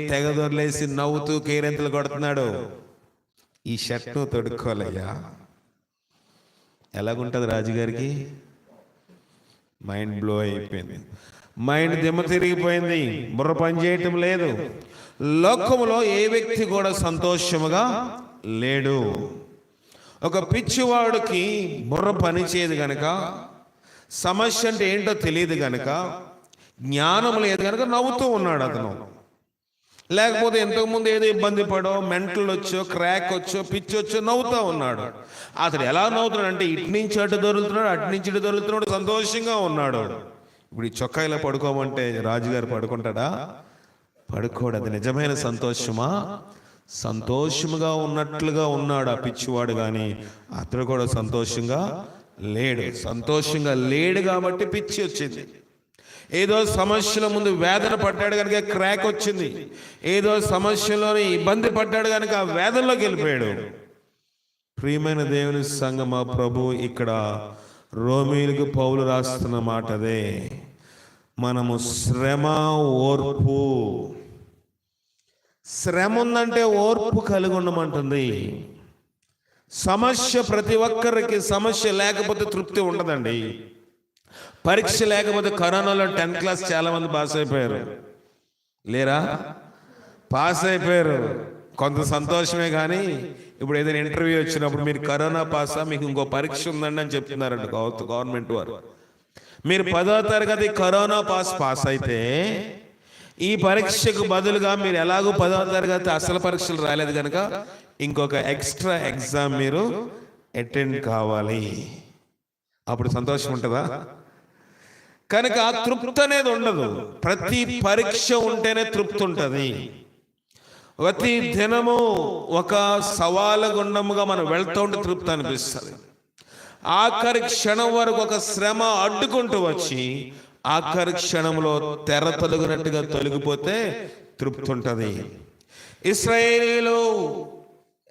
S1: తెగ దొర్లేసి నవ్వుతూ కేరింతలు కొడుతున్నాడు. ఈ షర్ట్ నువ్వు తొడుక్కోవాలయ్యా. ఎలాగుంటుంది రాజుగారికి? మైండ్ బ్లో అయిపోయింది, మైండ్ దిమ్మ తిరిగిపోయింది, బుర్ర పని చేయటం లేదు. లోకములో ఏ వ్యక్తి కూడా సంతోషముగా లేడు. ఒక పిచ్చివాడికి బుర్ర పని చేయదు గనక, సమస్య అంటే ఏంటో తెలియదు గనక, జ్ఞానం లేదు కనుక నవ్వుతూ ఉన్నాడు అతను. లేకపోతే ఇంతకుముందు ఏదో ఇబ్బంది పడో, మెంటల్ వచ్చో, క్రాక్ వచ్చో, పిచ్చి వచ్చో నవ్వుతూ ఉన్నాడు. అతను ఎలా నవ్వుతున్నాడు అంటే ఇటు నుంచి అటు దొరుకుతున్నాడు, అటు నుంచి ఇటు దొరుకుతున్నాడు, సంతోషంగా ఉన్నాడు. ఇప్పుడు ఈ చొక్కా ఇలా పడుకోమంటే రాజుగారు పడుకుంటాడా? పడుకోడు. అది నిజమైన సంతోషమా? సంతోషముగా ఉన్నట్లుగా ఉన్నాడు ఆ పిచ్చివాడు, కానీ అతను కూడా సంతోషంగా లేడు. సంతోషంగా లేడు కాబట్టి పిచ్చి వచ్చింది. ఏదో సమస్యల ముందు వేదన పడ్డాడు కనుక క్రాక్ వచ్చింది. ఏదో సమస్యలోని ఇబ్బంది పడ్డాడు కనుక ఆ వేదనలోకి వెళ్ళిపోయాడు. ప్రియమైన దేవుని సంగమా, ప్రభు ఇక్కడ రోమీయులకు పౌలు రాస్తున్న మాట అదే. మనము శ్రమ, ఓర్పు, శ్రమ ఉందంటే ఓర్పు కలిగి ఉండమంటుంది. సమస్య, ప్రతి ఒక్కరికి సమస్య లేకపోతే తృప్తి ఉండదండి. పరీక్ష లేకపోతే కరోనాలో 10th క్లాస్ చాలా మంది పాస్ అయిపోయారు లేరా? పాస్ అయిపోయారు, కొంత సంతోషమే. కానీ ఇప్పుడు ఏదైనా ఇంటర్వ్యూ వచ్చినప్పుడు మీరు కరోనా పాసా, మీకు ఇంకో పరీక్ష ఉందండి అని చెప్తున్నారంట గవర్నమెంట్ వారు. మీరు 10వ తరగతి కరోనా పాస్ అయితే ఈ పరీక్షకు బదులుగా మీరు ఎలాగో 10వ తరగతి అసలు పరీక్షలు రాలేదు కనుక ఇంకొక ఎక్స్ట్రా ఎగ్జామ్ మీరు అటెండ్ కావాలి. అప్పుడు సంతోషం ఉంటుందా? కనుక తృప్తి అనేది ఉండదు. ప్రతి పరీక్ష ఉంటేనే తృప్తి ఉంటుంది. ప్రతి దినము ఒక సవాలు గుండముగా మనం వెళ్తూ ఉంటే తృప్తి అనిపిస్తుంది. ఆఖరి క్షణం వరకు ఒక శ్రమ అడ్డుకుంటూ వచ్చి ఆఖరి క్షణంలో తెర తొలగినట్టుగా తొలగిపోతే తృప్తి ఉంటుంది. ఇశ్రాయేలీయులు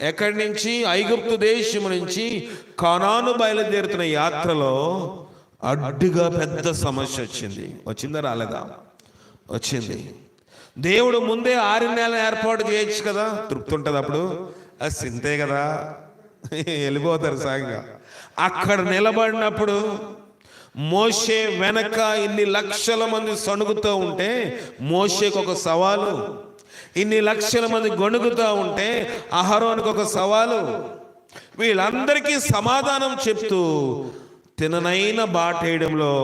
S1: ఎక్కడి నుంచి? ఐగుప్తు దేశం నుంచి కానాను బయలుదేరుతున్న యాత్రలో అడ్డుగా పెద్ద సమస్య వచ్చిందా రాలేదా? వచ్చింది. దేవుడు ముందే 6 నెలలు ఏర్పాటు చేయొచ్చు కదా, తృప్తి ఉంటుంది. అప్పుడు అది సింతే కదా, వెళ్ళిపోతారు సాంగా. అక్కడ నిలబడినప్పుడు మోషే వెనక ఇన్ని లక్షల మంది సణుగుతూ ఉంటే మోషేకి ఒక సవాలు, ఇన్ని లక్షల మంది గొణుగుతూ ఉంటే అహరోనుకు ఒక సవాలు. వీళ్ళందరికీ సమాధానం చెప్తూ తిననైన బాటేయడంలో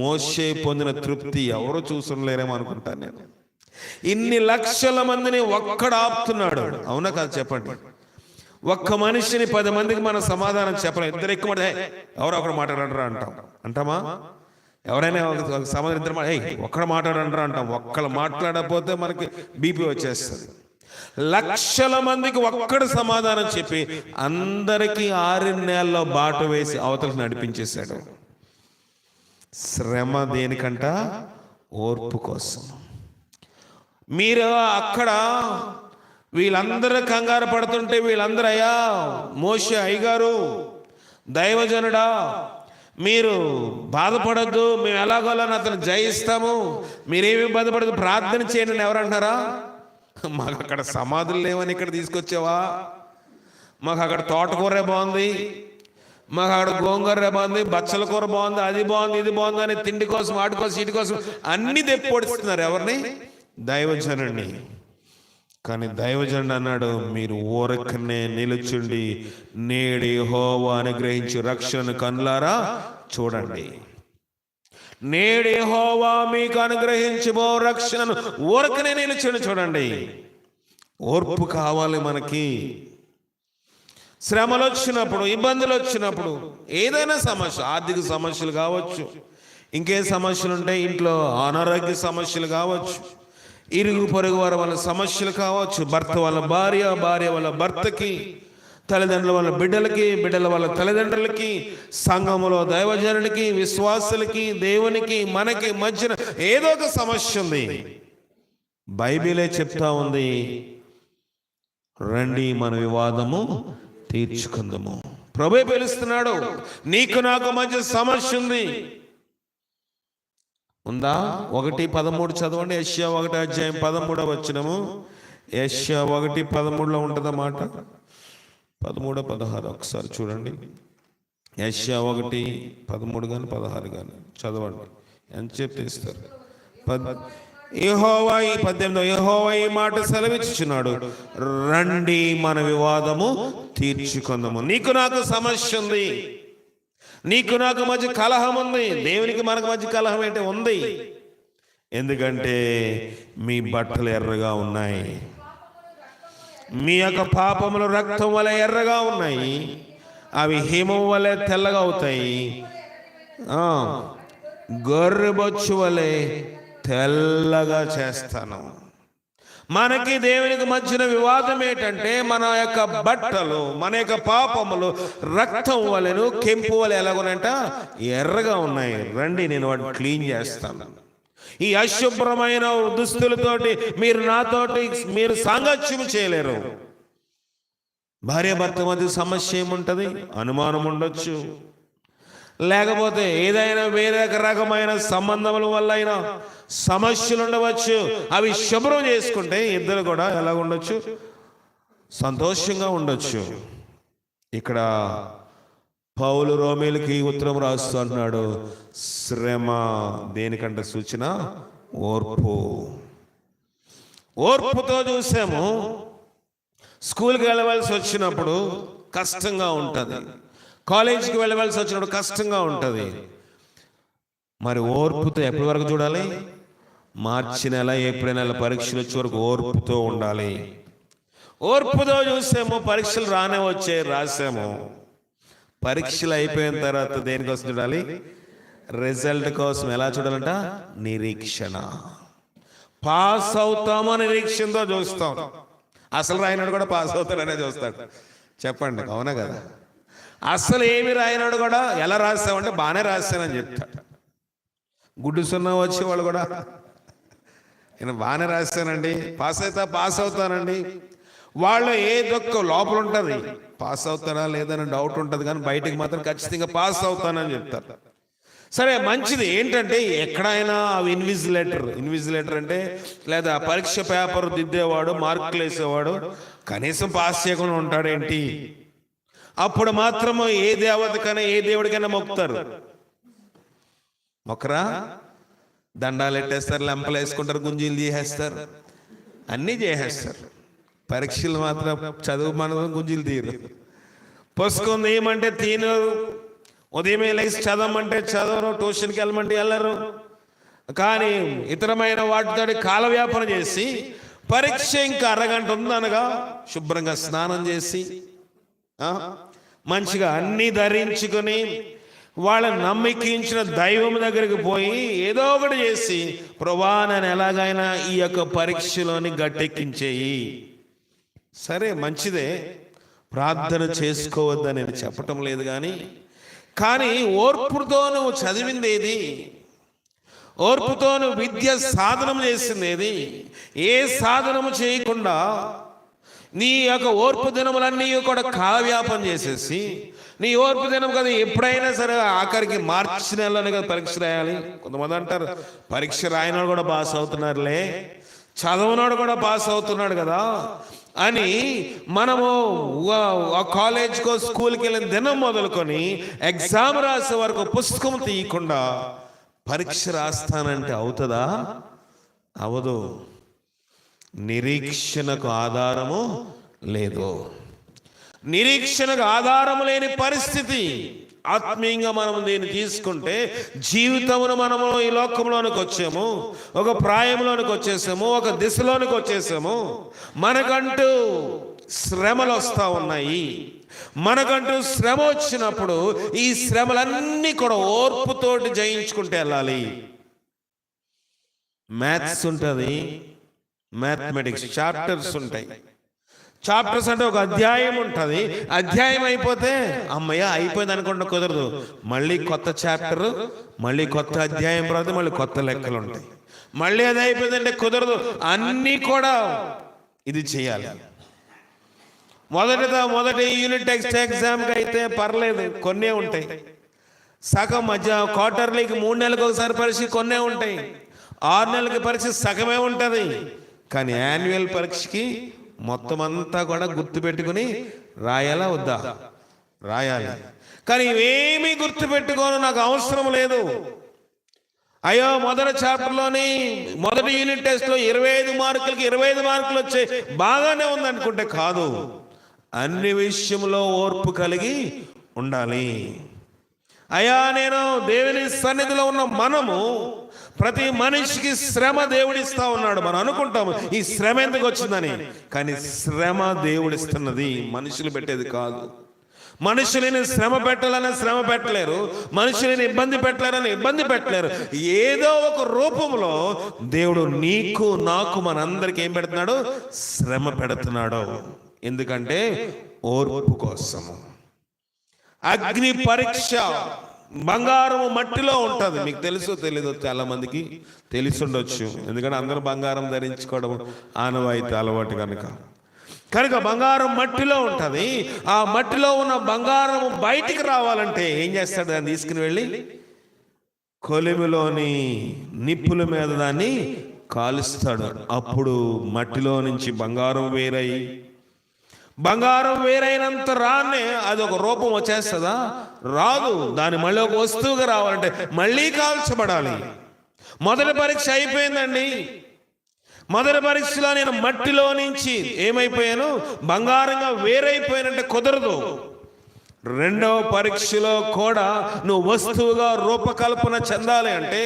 S1: మోషే పొందిన తృప్తి ఎవరు చూసలేరేమో అనుకుంటాను నేను. ఇన్ని లక్షల మందిని ఒక్కడ ఆపుతున్నాడు, అవునా కాదు చెప్పండి? ఒక్క మనిషిని 10 మందికి మనం సమాధానం చెప్పలేం. ఇద్దరు ఎక్కువ ఎవరో ఒకరు మాట్లాడంటారా అంటామా? ఎవరైనా సమాధానం ఇద్దరు ఒక్కడ మాట్లాడంటారా అంటాం. ఒక్కరు మాట్లాడకపోతే మనకి బీపీ వచ్చేస్తుంది. లక్షల మందికి ఒక్కడు సమాధానం చెప్పి అందరికీ 6 నెలల్లో బాట వేసి అవతలకు నడిపించేశాడు. శ్రమ దేనికంట? ఓర్పు కోసం. మీరు అక్కడ వీళ్ళందరూ కంగారు పడుతుంటే వీళ్ళందరూ, అయ్యా మోషే అయ్యగారు, దైవజనుడా, మీరు బాధపడద్దు, మేము ఎలాగోలా అతను జయిస్తాము, మీరేమి బాధపడద్దు, ప్రార్థన చేయండి ఎవరంటారా? మాకు అక్కడ సమాధులు లేవని ఇక్కడ తీసుకొచ్చావా? మాకు అక్కడ తోటకూరే బాగుంది, మాకు అక్కడ గోంగూర బాగుంది, బచ్చల కూర బాగుంది, అది బాగుంది, ఇది బాగుంది అని తిండి కోసం, వాటి కోసం, వీటి కోసం అన్ని తెప్పొడుస్తున్నారు. ఎవరిని? దైవజనుడిని. కానీ దైవజనుడు అన్నాడు, మీరు ఊరకనే నిలుచుండి నేడు యెహోవా అనుగ్రహించి రక్షణను కన్నులారా చూడండి. నేడు యెహోవా మీకు అనుగ్రహించబో రక్షణను ఊరకనే నిలుచుండి చూడండి. ఓర్పు కావాలి మనకి. శ్రమలు వచ్చినప్పుడు, ఇబ్బందులు వచ్చినప్పుడు, ఏదైనా సమస్య, ఆర్థిక సమస్యలు కావచ్చు, ఇంకే సమస్యలు ఉంటాయి, ఇంట్లో అనారోగ్య సమస్యలు కావచ్చు, ఇరుగు పొరుగు వారి వల్ల సమస్యలు కావచ్చు, భర్త వాళ్ళ భార్య, భార్య వాళ్ళ భర్తకి, తల్లిదండ్రుల వాళ్ళ బిడ్డలకి, బిడ్డల వాళ్ళ తల్లిదండ్రులకి, సంఘములో దైవజనుడికి, విశ్వాసులకి, దేవునికి, మనకి మధ్యన ఏదో ఒక సమస్య ఉంది. బైబిలే చెప్తా ఉంది, రండి మన వివాదము తీర్చుకుందాము. ప్రభువే పిలుస్తున్నాడు, నీకు నాకు మధ్య సమస్య ఉంది. ఉందా? 1:13 చదవండి. యెషయా 1:13 యెషయా 1:13 ఉంటుందన్నమాట. 13-16 ఒకసారి చూడండి. యెషయా 1:13 కానీ 16 కానీ చదవండి. ఎంత చెప్పేస్తారు? యెహోవా 18 యెహోవా ఈ మాట సెలవిచ్చుచున్నాడు, రండి మన వివాదము తీర్చుకుందాము. నీకు నాకు సమస్య ఉంది, నీకు నాకు మధ్య కలహం ఉంది. దేవునికి మనకు మధ్య కలహం ఏంటి? ఉంది. ఎందుకంటే మీ బట్టలు ఎర్రగా ఉన్నాయి, మీ యొక్క పాపములు రక్తం వలె ఎర్రగా ఉన్నాయి, అవి హిమం వలె తెల్లగా అవుతాయి, గొర్రెబొచ్చు వలె తెల్లగా చేస్తాను. మనకి దేవునికి మధ్యన వివాదం ఏంటంటే మన యొక్క బట్టలు, మన యొక్క పాపములు రక్తం వలెను కెంపు వలె ఎలాగోనంట ఎర్రగా ఉన్నాయి. రండి నేను వాటిని క్లీన్ చేస్తాను. ఈ అశుభ్రమైన దుస్తులతోటి మీరు నాతోటి మీరు సాంగత్యం చేయలేరు. భార్య భర్త మధ్య సమస్య ఏముంటది? అనుమానం ఉండొచ్చు, లేకపోతే ఏదైనా వేరే రకమైన సంబంధముల వల్ల అయినా సమస్యలు ఉండవచ్చు. అవి శుభ్రం చేసుకుంటే ఇద్దరు కూడా ఎలా ఉండొచ్చు? సంతోషంగా ఉండొచ్చు. ఇక్కడ పౌలు రోమీలకి ఉత్తరం రాస్తూ అంటున్నాడు, శ్రమ దేనికంటే సూచన? ఓర్పు. ఓర్పుతో చూసాము. స్కూల్కి వెళ్ళవలసి వచ్చినప్పుడు కష్టంగా ఉంటుంది, కాలేజీకి వెళ్ళవలసి వచ్చినప్పుడు కష్టంగా ఉంటుంది. మరి ఓర్పుతో ఎప్పటి వరకు చూడాలి? మార్చి నెల, ఏప్రిల్ నెల పరీక్షలు వచ్చే వరకు ఓర్పుతో ఉండాలి. ఓర్పుతో చూసాము. పరీక్షలు రానే వచ్చాయి, రాసాము. పరీక్షలు అయిపోయిన తర్వాత దేనికోసం చూడాలి? రిజల్ట్ కోసం. ఎలా చూడాలంట? నిరీక్షణ. పాస్ అవుతామో నిరీక్షణతో చూస్తాం. అసలు రాయినాడు కూడా పాస్ అవుతాడనే చూస్తాడు. చెప్పండి, అవునా కదా? అసలు ఏమి రాయినాడు కూడా ఎలా రాస్తామంటే బాగానే రాస్తానని చెప్తాడు. గుడ్డు సున్నా వచ్చే వాళ్ళు కూడా నేను బాగానే రాస్తానండి, పాస్ అవుతానండి. వాళ్ళు ఏదొక్క లోపల ఉంటుంది, పాస్ అవుతారా లేదని డౌట్ ఉంటుంది, కానీ బయటకు మాత్రం ఖచ్చితంగా పాస్ అవుతానని చెప్తారు. సరే, మంచిది. ఏంటంటే ఎక్కడైనా అవి ఇన్విజిలేటర్ అంటే లేదా పరీక్ష పేపర్ దిద్దేవాడు, మార్కులు వేసేవాడు కనీసం పాస్ చేయకుండా ఉంటాడేంటి? అప్పుడు మాత్రము ఏ దేవతకైనా ఏ దేవుడికైనా మొక్కుతారు. మొక్కరా? దండాలు ఎట్టేస్తారు, లెంపలు వేసుకుంటారు, గుంజీలు తీసేస్తారు, అన్నీ చేసేస్తారు. పరీక్షలు మాత్రం చదువు మనం గుంజీలు తీరు. పుస్తకం తీయమంటే తీనరు, ఉదయమే లేచి చదవమంటే చదవరు, ట్యూషన్కి వెళ్ళమంటే వెళ్ళరు. కానీ ఇతరమైన వాటితో కాలవ్యాపన చేసి పరీక్ష ఇంకా అరగంట ఉందనగా శుభ్రంగా స్నానం చేసి మంచిగా అన్నీ ధరించుకొని వాళ్ళ నమ్మకించిన దైవం దగ్గరికి పోయి ఏదో ఒకటి చేసి, ప్రభువా నేను ఎలాగైనా ఈ యొక్క పరీక్షలోని గట్టెక్కించేయి. సరే, మంచిదే, ప్రార్థన చేసుకోవద్దని నేను చెప్పటం లేదు. కానీ ఓర్పుతో నువ్వు చదివింది ఏది? ఓర్పుతో నువ్వు విద్య సాధనం చేసింది ఏది? ఏ సాధనము చేయకుండా నీ యొక్క ఓర్పు దినములన్నీ కూడా కాలవ్యాపం చేసేసి, నీ ఓర్పు దినం కదా ఎప్పుడైనా సరే ఆఖరికి మార్చి నెలలోనే కదా పరీక్ష రాయాలి. కొంతమంది అంటారు పరీక్ష రాయనాడు కూడా పాస్ అవుతున్నారులే, చదవనాడు కూడా పాస్ అవుతున్నాడు కదా అని మనము కాలేజ్కో స్కూల్కి వెళ్ళిన దినం మొదలుకొని ఎగ్జామ్ రాసే వరకు పుస్తకం తీయకుండా పరీక్ష రాస్తానంటే అవుతుందా? అవదు. నిరీక్షణకు ఆధారము లేదు. నిరీక్షణకు ఆధారము లేని పరిస్థితి. ఆత్మీయంగా మనం దీన్ని తీసుకుంటే జీవితమును మనము ఈ లోకంలోనికి వచ్చాము, ఒక ప్రాయంలోనికి వచ్చేసాము, ఒక దిశలోనికి వచ్చేసాము. మనకంటూ శ్రమలు వస్తూ ఉన్నాయి. మనకంటూ శ్రమ వచ్చినప్పుడు ఈ శ్రమలన్నీ కూడా ఓర్పుతోటి జయించుకుంటూ వెళ్ళాలి. మ్యాథ్స్ ఉంటుంది, మ్యాథమెటిక్స్ చాప్టర్స్ ఉంటాయి. చాప్టర్స్ అంటే ఒక అధ్యాయం ఉంటుంది. అధ్యాయం అయిపోతే అమ్మయ్య అయిపోయింది అనుకుంటే కుదరదు. మళ్ళీ కొత్త చాప్టర్, మళ్ళీ కొత్త అధ్యాయం, తర్వాత మళ్ళీ కొత్త లెక్కలు ఉంటాయి. మళ్ళీ అది అయిపోయిందంటే కుదరదు. అన్నీ కూడా ఇది చేయాలి. మొదటి యూనిట్ టెస్ట్ ఎగ్జామ్కి అయితే పర్లేదు, కొన్నే ఉంటాయి. సగం మధ్య క్వార్టర్లీకి 3 నెలలకు ఒకసారి పరీక్ష కొన్నే ఉంటాయి. 6 నెలలకి పరీక్ష సగమే ఉంటుంది. కానీ యాన్యువల్ పరీక్షకి మొత్తం అంతా కూడా గుర్తుపెట్టుకుని రాయాలా వద్దా? రాయాలి. కానీ ఇవేమీ గుర్తుపెట్టుకోను, నాకు అవసరం లేదు. అయ్యో మొదటి చాప్టర్లోని మొదటి యూనిట్ టెస్ట్లో 25 మార్కులకి 25 మార్కులు వచ్చాయి, బాగానే ఉంది అనుకుంటే కాదు. అన్ని విషయంలో ఓర్పు కలిగి ఉండాలి. అయ్యా నేను దేవుని సన్నిధిలో ఉన్న మనము ప్రతి మనిషికి శ్రమ దేవుడిస్తా ఉన్నాడు. మనం అనుకుంటాము ఈ శ్రమ ఎందుకు వచ్చిందని, కానీ శ్రమ దేవుడిస్తున్నది, మనుషులు పెట్టేది కాదు. మనుషులని శ్రమ పెట్టాలని శ్రమ పెట్టలేరు, మనుషులని ఇబ్బంది పెట్టలేరని ఇబ్బంది పెట్టలేరు. ఏదో ఒక రూపంలో దేవుడు నీకు నాకు మనందరికి ఏం పెడుతున్నాడు? శ్రమ పెడుతున్నాడు. ఎందుకంటే ఓర్పు కోసము. అగ్ని పరీక్ష బంగారం మట్టిలో ఉంటుంది. మీకు తెలుసో తెలీదో, చాలా మందికి తెలిసి ఉండొచ్చు. ఎందుకంటే అందరూ బంగారం ధరించుకోవడం ఆనవాయితీ అలవాటు కనుక. కనుక బంగారం మట్టిలో ఉంటుంది. ఆ మట్టిలో ఉన్న బంగారం బయటికి రావాలంటే ఏం చేస్తాడు? దాన్ని తీసుకుని వెళ్ళి కొలిమిలోని నిప్పుల మీద దాన్ని కాలుస్తాడు. అప్పుడు మట్టిలో నుంచి బంగారం వేరైనంత రానే అది ఒక రూపం వచ్చేస్తుందా? రాదు. దాని మళ్ళీ ఒక వస్తువుగా రావాలంటే మళ్ళీ కాల్చబడాలి. మొదటి పరీక్ష అయిపోయిందండి. మొదటి పరీక్షలో నేను మట్టిలో నుంచి ఏమైపోయాను? బంగారంగా వేరైపోయానంటే కుదరదు. రెండవ పరీక్షలో కూడా నువ్వు వస్తువుగా రూపకల్పన చెందాలి అంటే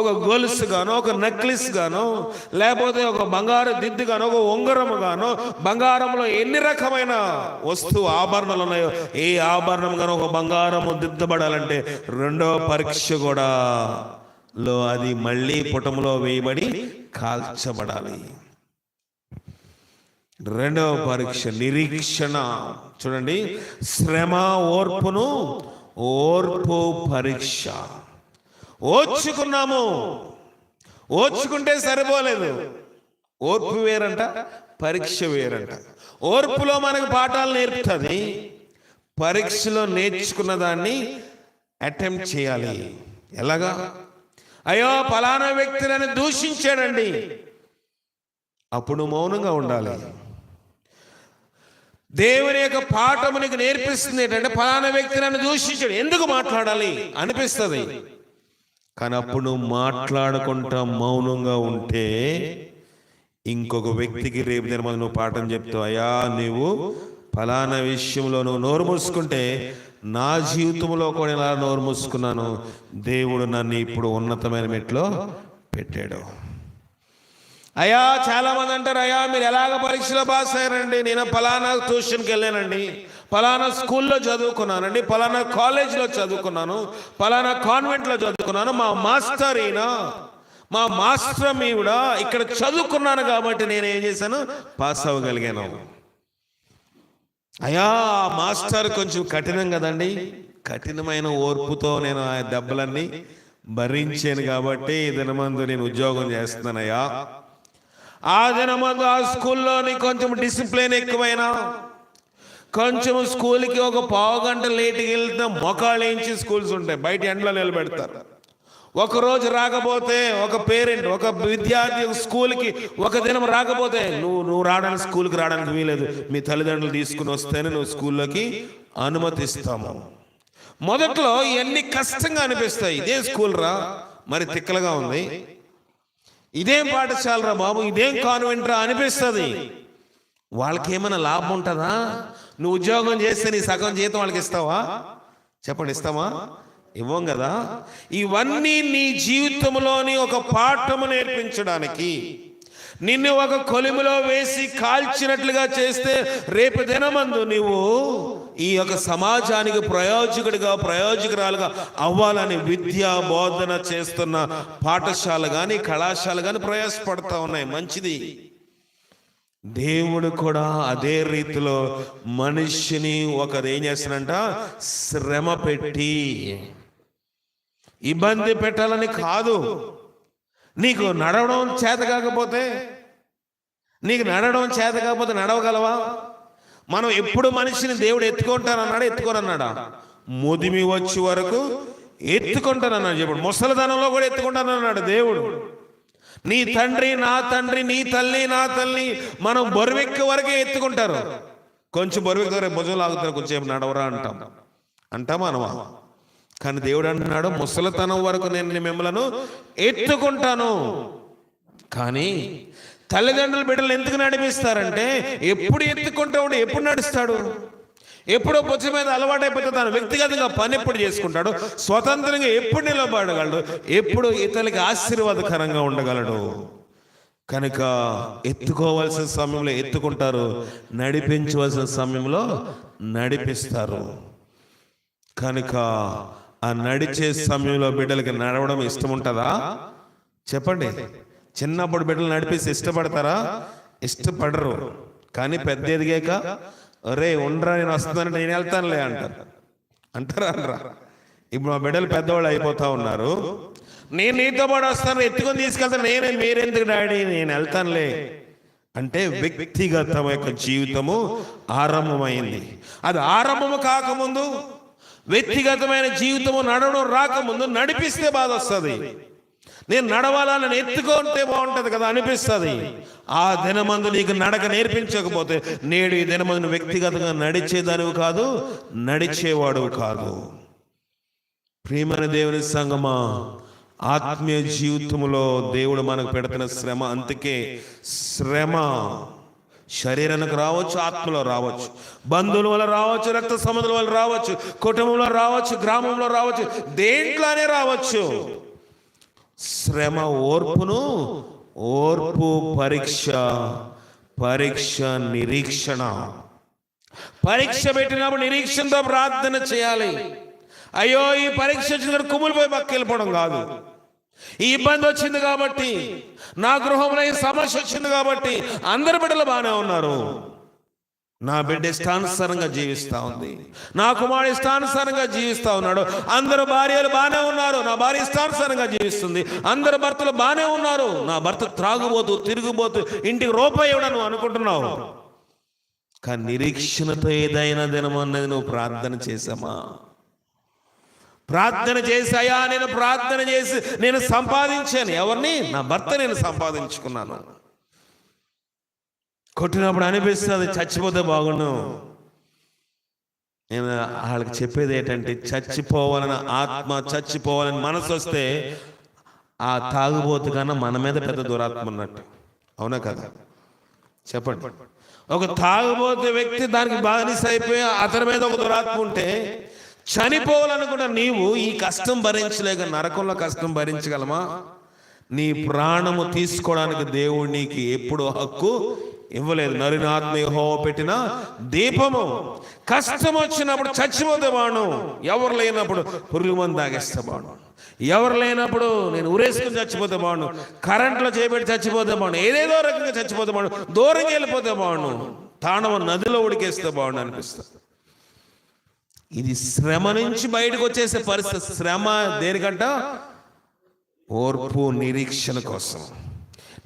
S1: ఒక గొలుసు గానో, ఒక నెక్లెస్ గానో, లేకపోతే ఒక బంగారు దిద్దు గానో, ఒక ఉంగరము గానో, బంగారంలో ఎన్ని రకమైన వస్తువు ఆభరణాలు ఉన్నాయో ఏ ఆభరణం గానో ఒక బంగారము దిద్దబడాలంటే రెండవ పరీక్ష కూడా అది మళ్ళీ పుటములో వేయబడి కాల్చబడాలి. రెండవ పరీక్ష నిరీక్షణ. చూడండి, శ్రమ ఓర్పును ఓర్పు పరీక్ష. ఓర్చుకున్నాము, ఓర్చుకుంటే సరిపోలేదు. ఓర్పు వేరంట, పరీక్ష వేరంట. ఓర్పులో మనకు పాఠాలు నేర్పుతుంది, పరీక్షలో నేర్చుకున్న దాన్ని అటెంప్ట్ చేయాలి. ఎలాగా? అయ్యో ఫలానా వ్యక్తి నన్ను దూషించాడండి, అప్పుడు మౌనంగా ఉండాలి. దేవుని యొక్క పాఠము నీకు నేర్పిస్తుంది ఏంటంటే ఫలానా వ్యక్తి నన్ను దూషించాడు, ఎందుకు మాట్లాడాలి అనిపిస్తుంది. కానీ అప్పుడు నువ్వు మాట్లాడుకుంటా మౌనంగా ఉంటే ఇంకొక వ్యక్తికి రేపు దిన నువ్వు పాఠం చెప్తావు. అయ్యా నీవు ఫలానా విషయంలో నువ్వు నోరు మూసుకుంటే నా జీవితంలో కూడా ఇలా నోరు మూసుకున్నాను, దేవుడు నన్ను ఇప్పుడు ఉన్నతమైన మెట్లో పెట్టాడు. అయ్యా చాలా మంది అంటారు, అయ్యా మీరు ఎలాగ పరీక్షలో పాస్ అయ్యారండి? నేను ఫలానా ట్యూషన్కి వెళ్ళానండి, ఫలానా స్కూల్లో చదువుకున్నానండి, ఫలానా కాలేజీలో చదువుకున్నాను, ఫలానా కాన్వెంట్లో చదువుకున్నాను, మా మాస్టర్ ఈయన, మా మాస్టర్ మీవిడ ఇక్కడ చదువుకున్నాను కాబట్టి నేను ఏం చేశాను? పాస్ అవ్వగలిగాను. అయ్యా మాస్టర్ కొంచెం కఠినం కదండి, కఠినమైన ఓర్పుతో నేను ఆ దెబ్బలన్నీ భరించాను కాబట్టి ఈ దినమందు నేను ఉద్యోగం చేస్తున్నానయ్యా. ఆ దినమందు ఆ స్కూల్లోని కొంచెం డిసిప్లిన్ ఎక్కువైనా, కొంచెం స్కూల్కి ఒక పావు గంట లేట్కి వెళ్తే మొఖాలు వేయించి స్కూల్స్ ఉంటాయి, బయట ఎండలో నిలబెడతారు. ఒకరోజు రాకపోతే ఒక పేరెంట్, ఒక విద్యార్థి స్కూల్కి ఒక దినం రాకపోతే నువ్వు రావడానికి, స్కూల్కి రావడానికి వీలేదు, మీ తల్లిదండ్రులు తీసుకుని వస్తేనే నువ్వు స్కూల్లోకి అనుమతిస్తాము. మొదట్లో ఇవన్నీ కష్టంగా అనిపిస్తాయి. ఇదే స్కూల్ రా, మరి తిక్కలుగా ఉంది, ఇదేం పాఠశాలరా బాబు, ఇదేం కాన్వెంట్ రా అనిపిస్తుంది. వాళ్ళకి ఏమైనా లాభం ఉంటుందా? నువ్వు ఉద్యోగం చేస్తే నీ సగం జీతం వాళ్ళకి ఇస్తావా? చెప్పండి, ఇస్తావా? ఇవ్వం కదా. ఇవన్నీ నీ జీవితంలోని ఒక పాఠము నేర్పించడానికి, నిన్ను ఒక కొలిమిలో వేసి కాల్చినట్లుగా చేస్తే రేపు దినమందు నీవు ఈ యొక్క సమాజానికి ప్రయోజకురాలుగా అవ్వాలని విద్యా బోధన చేస్తున్న పాఠశాల కానీ కళాశాల కానీ ప్రయాసపడతా ఉన్నాయి. మంచిది. దేవుడు కూడా అదే రీతిలో మనిషిని ఏం చేస్తానంట? శ్రమ పెట్టి ఇబ్బంది పెట్టాలని కాదు. నీకు నడవడం చేత కాకపోతే నడవగలవా? మనం ఎప్పుడు మనిషిని దేవుడు ఎత్తుకుంటానన్నాడా? ఎత్తుకోనన్నాడా? ముదిమి వచ్చే వరకు ఎత్తుకుంటానన్నాడు. చెప్పండి, ముసలితనంలో కూడా ఎత్తుకుంటానన్నాడు దేవుడు. నీ తండ్రి నా తండ్రి, నీ తల్లి నా తల్లి మనం బరువెక్కే వరకే ఎత్తుకుంటారు. కొంచెం బరువెక్కే భుజం లాగుతారు, కొంచెం నడవరా అంటామా అనవా? కానీ దేవుడు అంటున్నాడు, ముసలితనం వరకు నేను మిమ్మలను ఎత్తుకుంటాను. కానీ తల్లిదండ్రులు బిడ్డలు ఎందుకు నడిపిస్తారంటే ఎప్పుడు ఎత్తుకుంటాడు, ఎప్పుడు నడుస్తాడు, ఎప్పుడో బొచ్చ మీద అలవాటైపోతే తను వ్యక్తిగతంగా పని ఎప్పుడు చేసుకుంటాడు, స్వతంత్రంగా ఎప్పుడు నిలబడగలడు, ఎప్పుడు ఇతరులకి ఆశీర్వాదకరంగా ఉండగలడు. కనుక ఎత్తుకోవాల్సిన సమయంలో ఎత్తుకుంటారు, నడిపించవలసిన సమయంలో నడిపిస్తారు. కనుక ఆ నడిచే సమయంలో బిడ్డలకి నడవడం ఇష్టం ఉంటుందా? చెప్పండి. చిన్నప్పుడు బిడ్డలు నడిపిస్తే ఇష్టపడతారా? ఇష్టపడరు. కానీ పెద్ద ఎదిగాక ఒరే ఉండరా, నేను వస్తానంటే నేను వెళ్తానులే అంటారా? ఇప్పుడు మా బిడ్డలు పెద్దవాళ్ళు అయిపోతా ఉన్నారు. నేను నీతో పాటు వస్తాను, ఎత్తుకొని తీసుకెళ్తాను. మీరెందుకు డాడీ, నేను వెళ్తానులే అంటే వ్యక్తిగత యొక్క జీవితము ఆరంభమైంది. అది ఆరంభము కాకముందు, వ్యక్తిగతమైన జీవితము నడవడం రాకముందు నడిపిస్తే బాధ వస్తుంది. నేను నడవాలని ఎత్తుకుంటే బాగుంటుంది కదా అనిపిస్తుంది. ఆ దినమందు నీకు నడక నేర్పించకపోతే నేడు ఈ దినమందు వ్యక్తిగతంగా నడిచేదానివి కాదు, నడిచేవాడు కాదు. ప్రియమైన దేవుని సంగమా, ఆత్మీయ జీవితంలో దేవుడు మనకు పెడుతున్న శ్రమ. అందుకే శ్రమ శరీరానికి రావచ్చు, ఆత్మలో రావచ్చు, బంధువుల వల్ల రావచ్చు, రక్త సంబంధుల వల్ల రావచ్చు, కుటుంబంలో రావచ్చు, గ్రామంలో రావచ్చు, దేంట్లోనే రావచ్చు. శ్రమ ఓర్పు పరీక్ష, పరీక్ష నిరీక్షణ. పరీక్ష పెట్టినప్పుడు నిరీక్షణతో ప్రార్థన చేయాలి. అయ్యో ఈ పరీక్ష వచ్చిన కుమ్ములిపోయి పక్కెళ్ళిపోవడం కాదు. ఈ ఇబ్బంది వచ్చింది కాబట్టి, నా గృహంలో ఈ సమస్య వచ్చింది కాబట్టి, అందరి బిడ్డలు బాగానే ఉన్నారు, నా బిడ్డ ఇష్టానుసారంగా జీవిస్తూ ఉంది, నా కుమారుడు ఇష్టానుసారంగా జీవిస్తూ ఉన్నాడు, అందరు భార్యలు బాగానే ఉన్నారు, నా భార్య ఇష్టానుసారంగా జీవిస్తుంది, అందరు భర్తలు బాగానే ఉన్నారు, నా భర్త త్రాగుబోతూ తిరుగుబోతూ ఇంటికి రూపాయి ఇవ్వడం నువ్వు అనుకుంటున్నావు. కానీ నిరీక్షణతో ఏదైనా దినం అన్నది నువ్వు ప్రార్థన చేసామా? ప్రార్థన చేశాయా? నేను ప్రార్థన చేసి నేను సంపాదించాను. ఎవరిని? నా భర్త నేను సంపాదించుకున్నాను. కొట్టినప్పుడు అనిపిస్తుంది చచ్చిపోతే బాగుండు. నేను వాళ్ళకి చెప్పేది ఏంటంటే, చచ్చిపోవాలని ఆత్మ, చచ్చిపోవాలని మనసు వస్తే ఆ తాగుబోతు కన్నా మన మీద పెద్ద దురాత్మ ఉన్నట్టు. అవునా కదా? చెప్పండి. ఒక తాగుబోతు వ్యక్తి దానికి బానిస అయిపోయి అతని మీద ఒక దురాత్మ ఉంటే, చనిపోవాలనుకున్న నీవు ఈ కష్టం భరించలేక నరకంలో కష్టం భరించగలమా? నీ ప్రాణము తీసుకోవడానికి దేవుడు నీకు ఎప్పుడు హక్కు ఇవ్వలేదు. నరుని ఆత్మ యెహోవా పెట్టిన దీపము. కష్టం వచ్చినప్పుడు చచ్చిపోతే బాను, ఎవరు లేనప్పుడు పురుగు మందు తాగేస్తే బాను, ఎవరు లేనప్పుడు నేను ఊరేసుకుని చచ్చిపోతే బాను, కరెంట్లో చేపెట్టి చచ్చిపోతే బాను, ఏదేదో రకంగా చచ్చిపోతే బాను, దూరంగా వెళ్ళిపోతే బాను, తాండవ నదిలో ఉడికేస్తే బాగుండు అనిపిస్తుంది. ఇది శ్రమ నుంచి బయటకు వచ్చేసే పరిస్థితి. శ్రమ దేనికంట? ఓర్పు నిరీక్షణ కోసం.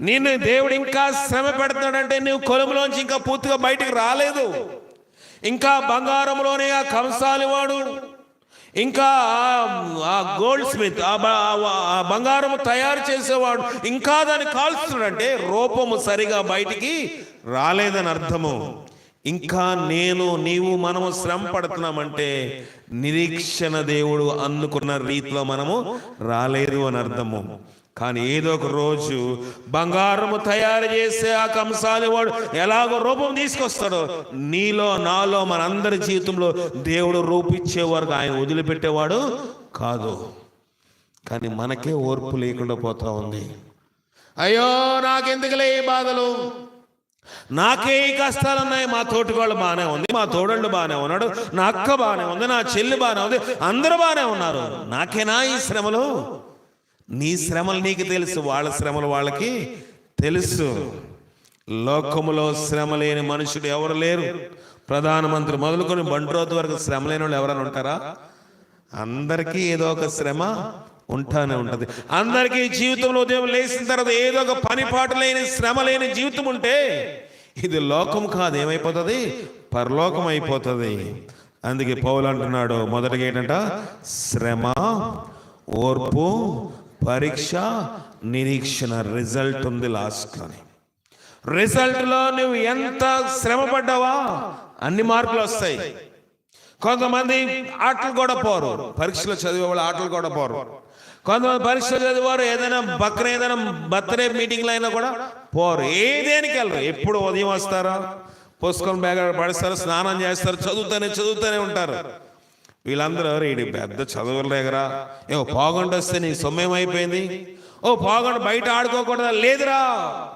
S1: నిన్ను దేవుడు ఇంకా శ్రమ పెడతాడంటే నువ్వు కొలుములోంచి ఇంకా పూర్తిగా బయటకు రాలేదు. ఇంకా బంగారంలోనే ఆ కంసాలి వాడు, ఇంకా ఆ గోల్డ్ స్మిత్, ఆ బంగారం తయారు చేసేవాడు ఇంకా దాన్ని కాల్స్తున్నాడంటే రూపము సరిగా బయటికి రాలేదని అర్థము. ఇంకా నీవు మనము శ్రమ పడుతున్నామంటే నిరీక్షణ దేవుడు అందుకున్న రీతిలో మనము రాలేదు అని అర్థము. కానీ ఏదో ఒక రోజు బంగారము తయారు చేసే ఆ కంసాలి వాడు ఎలాగో రూపం తీసుకొస్తాడో, నీలో నాలో మనందరి జీవితంలో దేవుడు రూపిచ్చే వరకు ఆయన వదిలిపెట్టేవాడు కాదు. కానీ మనకే ఓర్పు లేకుండా పోతా ఉంది. అయ్యో నాకెందుకులే ఈ బాధలు, నాకే ఈ కష్టాలు ఉన్నాయి, మా తోటివాళ్ళు బాగానే ఉంది, మా తోడళ్ళు బాగానే ఉన్నాడు, నా అక్క బాగానే ఉంది, నా చెల్లి బాగానే ఉంది, అందరూ బాగానే ఉన్నారు, నాకేనా ఈ శ్రమలు? నీ శ్రమలు నీకు తెలుసు, వాళ్ళ శ్రమలు వాళ్ళకి తెలుసు. లోకములో శ్రమ లేని మనుషుడు ఎవరు లేరు. ప్రధానమంత్రి మొదలుకొని బండ్రోతు వరకు శ్రమ లేని వాళ్ళు ఎవరైనా ఉంటారా? అందరికీ ఏదో ఒక శ్రమ ఉంటానే ఉంటది. అందరికీ జీవితంలో ఉదయం లేచిన తర్వాత ఏదో ఒక పనిపాటు లేని శ్రమ లేని జీవితం ఉంటే ఇది లోకం కాదు, ఏమైపోతుంది? పరలోకం అయిపోతుంది. అందుకే పౌలు అంటున్నాడు మొదటిగా ఏంటంట, శ్రమ, ఓర్పు, పరీక్ష, నిరీక్షణ. రిజల్ట్ ఉంది లాస్ట్లోని. రిజల్ట్లో నువ్వు ఎంత శ్రమ పడ్డావా అన్ని మార్కులు వస్తాయి. కొంతమంది ఆటలు కూడా పోరు, పరీక్షలు చదివే వాళ్ళు ఆటలు కూడా పోరు. కొంతమంది పరీక్షలు చదివారు ఏదైనా బర్త్డే మీటింగ్లు అయినా కూడా పోరు, ఏదేనికి వెళ్ళరు. ఎప్పుడు ఉదయం వస్తారా, పుస్తకం బ్యాగ్ పడేస్తారు, స్నానం చేస్తారు, చదువుతూనే ఉంటారు. వీళ్ళందరూ ఇది పెద్ద చదువులేగరా, ఏమో పాగొండ వస్తే నీ సొమ్మేం అయిపోయింది, ఓ పాగొండ బయట ఆడుకోకూడదా, లేదురా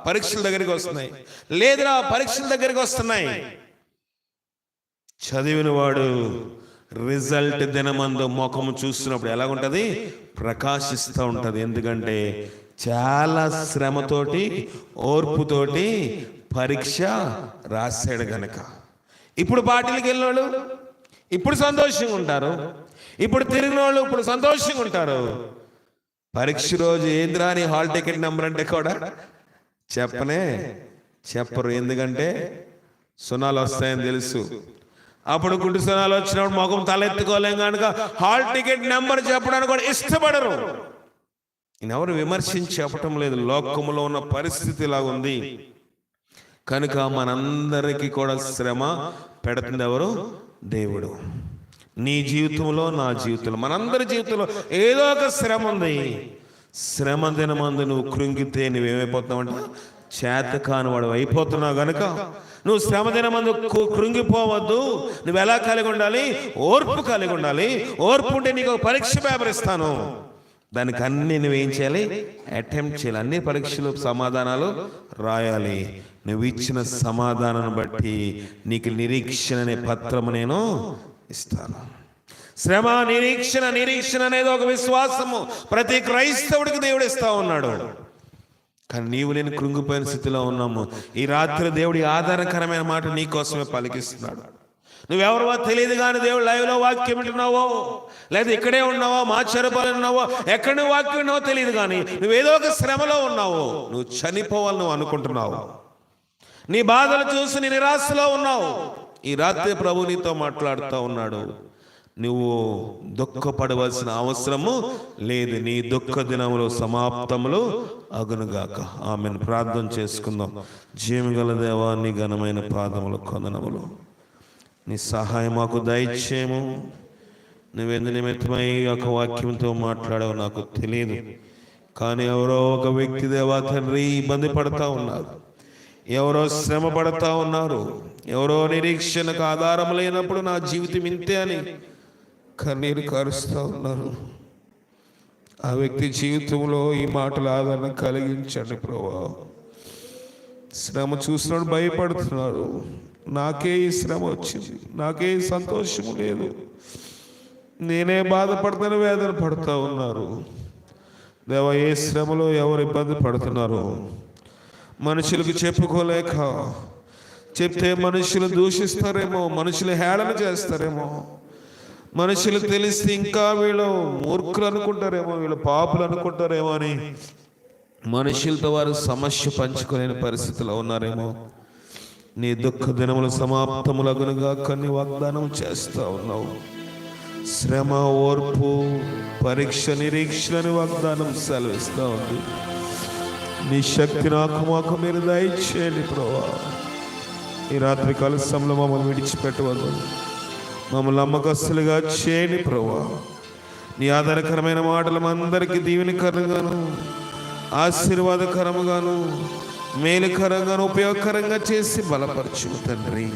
S1: పరీక్షల దగ్గరికి వస్తున్నాయి, లేదురా పరీక్షల దగ్గరికి వస్తున్నాయి. చదివిన వాడు రిజల్ట్ దినమందు ముఖము చూస్తున్నప్పుడు ఎలాగుంటది? ప్రకాశిస్తూ ఉంటది. ఎందుకంటే చాలా శ్రమతోటి ఓర్పుతోటి పరీక్ష రాశాడు గనక. ఇప్పుడు పార్టీలకు వెళ్ళిన వాళ్ళు ఇప్పుడు సంతోషంగా ఉంటారు, ఇప్పుడు తిరిగిన వాళ్ళు ఇప్పుడు సంతోషంగా ఉంటారు. పరీక్ష రోజు ఏంద్రా నీ హాల్ టికెట్ నెంబర్ అంటే కూడా చెప్పనే చెప్పరు, ఎందుకంటే సున్నాలు వస్తాయని తెలుసు. అప్పుడు గుడ్డి సున్నాలు వచ్చినప్పుడు ముఖం తలెత్తుకోలేం కనుక హాల్ టికెట్ నెంబర్ చెప్పడానికి కూడా ఇష్టపడరు. ఎవరు విమర్శించి చెప్పటం లేదు, లోకములో ఉన్న పరిస్థితి ఇలా ఉంది కనుక మనందరికీ కూడా శ్రమ పెడుతుంది ఎవరు? దేవుడు. నీ జీవితంలో, నా జీవితంలో, మనందరి జీవితంలో ఏదో ఒక శ్రమ ఉంది. శ్రమ దినమందు నువ్వు కృంగితే నువ్వేమైపోతున్నావు అంటే చేతకాని వాడు అయిపోతున్నావు. గనుక నువ్వు శ్రమ దినమందు కృంగిపోవద్దు. నువ్వు ఎలా కలిగి ఉండాలి? ఓర్పు కలిగి ఉండాలి. ఓర్పు ఉంటే నీకు ఒక పరీక్ష పేపర్ ఇస్తాను, దానికి అన్ని నువ్వేం చేయాలి? అటెంప్ట్ చేయాలి. అన్ని పరీక్షలు సమాధానాలు రాయాలి. నువ్వు ఇచ్చిన సమాధానాన్ని బట్టి నీకు నిరీక్షణ అనే పత్రము నేను ఇస్తాను. శ్రమ, నిరీక్షణ. నిరీక్షణ అనేది ఒక విశ్వాసము. ప్రతి క్రైస్తవుడికి దేవుడు ఇస్తా ఉన్నాడు. కానీ నీవు నేను కృంగిపోయిన స్థితిలో ఉన్నాము. ఈ రాత్రి దేవుడి ఆధారకరమైన మాట నీ కోసమే పలికిస్తున్నాడు. నువ్వెవరో తెలియదు కానీ దేవుడు లైవ్లో వాక్యం వింటున్నావో, లేదా ఇక్కడే ఉన్నావో, మా చెరపాలు ఉన్నావో, ఎక్కడ నువ్వు వాక్యం విన్నావో తెలియదు కానీ నువ్వేదో ఒక శ్రమలో ఉన్నావు. నువ్వు చనిపోవాలి నువ్వు అనుకుంటున్నావు. నీ బాధలు చూసి నీ నిరాశలో ఉన్నావు. ఈ రాత్రి ప్రభు నీతో మాట్లాడుతూ ఉన్నాడు. నువ్వు దుఃఖపడవలసిన అవసరము లేదు. నీ దుఃఖ దినములు సమాప్తములు అగునుగాక. ఆమెను ప్రార్థన చేసుకుందాం. జీవగల దేవా, నీ ఘనమైన పాదములు కొందనములు. నీ సహాయం మాకు దయచేయము. నువ్వెందు నిమిత్తమై ఒక వాక్యంతో మాట్లాడావు నాకు తెలియదు, కానీ ఎవరో ఒక వ్యక్తి దేవా తండ్రి ఇబ్బంది పడతా ఉన్నారు, ఎవరో శ్రమ పడతా ఉన్నారు, ఎవరో నిరీక్షణకు ఆధారం లేనప్పుడు నా జీవితం ఇంతే అని కన్నీరు కారుస్తూ ఉన్నారు. ఆ వ్యక్తి జీవితంలో ఈ మాటల ఆదరణ కలిగించండి ప్రభువా. శ్రమ చూసినప్పుడు భయపడుతున్నారు. నాకే ఈ శ్రమ వచ్చింది, నాకే సంతోషము లేదు, నేనే బాధపడతాను, వేదన పడుతూ ఉన్నారు. దేవా, ఏ శ్రమలో ఎవరు ఇబ్బంది పడుతున్నారు? మనుషులకు చెప్పుకోలేక, చెప్తే మనుషులు దూషిస్తారేమో, మనుషులు హేళన చేస్తారేమో, మనుషులు తెలిస్తే ఇంకా వీళ్ళు మూర్ఖులు అనుకుంటారేమో, వీళ్ళు పాపులు అనుకుంటారేమో అని మనుషులతో వారు సమస్య పంచుకోలేని పరిస్థితిలో ఉన్నారేమో. నీ దుఃఖ దినములు సమాప్తములగునుగా కొన్ని వాగ్దానం చేస్తూ ఉన్నావు. శ్రమ, ఓర్పు, పరీక్ష, నిరీక్షణని వాగ్దానం సెలవిస్తూ ఉంది. నీ శక్తి నాకు మాకు మీరు దయచేయండి ప్రభువా. ఈ రాత్రి కలశంలో మమ్మల్ని విడిచిపెట్టవద్దు, మమ్మల్ని నమ్మకస్తులుగా చేయండి ప్రభువా. నీ ఆధారకరమైన మాటలు అందరికీ దీవెనకరంగాను, ఆశీర్వాదకరముగాను, మేలుకరంగాను, ఉపయోగకరంగా చేసి బలపరచు తండ్రి.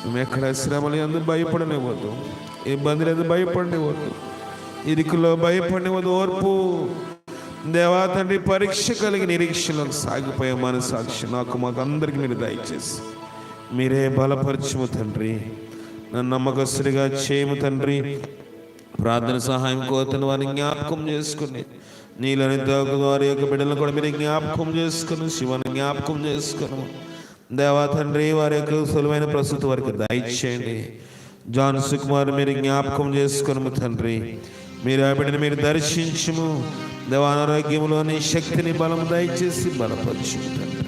S1: మేము ఎక్కడ శ్రమలు ఎందుకు భయపడనివ్వద్దు, ఇబ్బందులు ఎందుకు భయపడనివ్వద్దు, ఇరుకులో భయపడనివ్వద్దు. ఓర్పు దేవా తండ్రి, పరీక్ష కలిగి నిరీక్షణలకు సాగిపోయే మనసాక్షి నాకు మాకు అందరికీ మీరు దయచేసి మీరే బలపరచుము తండ్రి. నన్ను నమ్మకస్తుడిగా చేయము తండ్రి. ప్రార్థన సహాయం కోరుతున్న వారిని జ్ఞాపకం చేసుకుని, నీళ్ళని తాగు వారి యొక్క బిడ్డలను కూడా మీరు జ్ఞాపకం చేసుకుని, శివాన్ని జ్ఞాపకం చేసుకును దేవా తండ్రి. వారి యొక్క సులువైన ప్రస్తుత వారికి దయచేయండి. జాన్ సుకుమార్ మీరు జ్ఞాపకం చేసుకును తండ్రి. మీరు ఆ బిడ్డని మీరు దర్శించుము దేవా. అనారోగ్యంలోని శక్తిని బలం దయచేసి బలపరచు తండ్రి.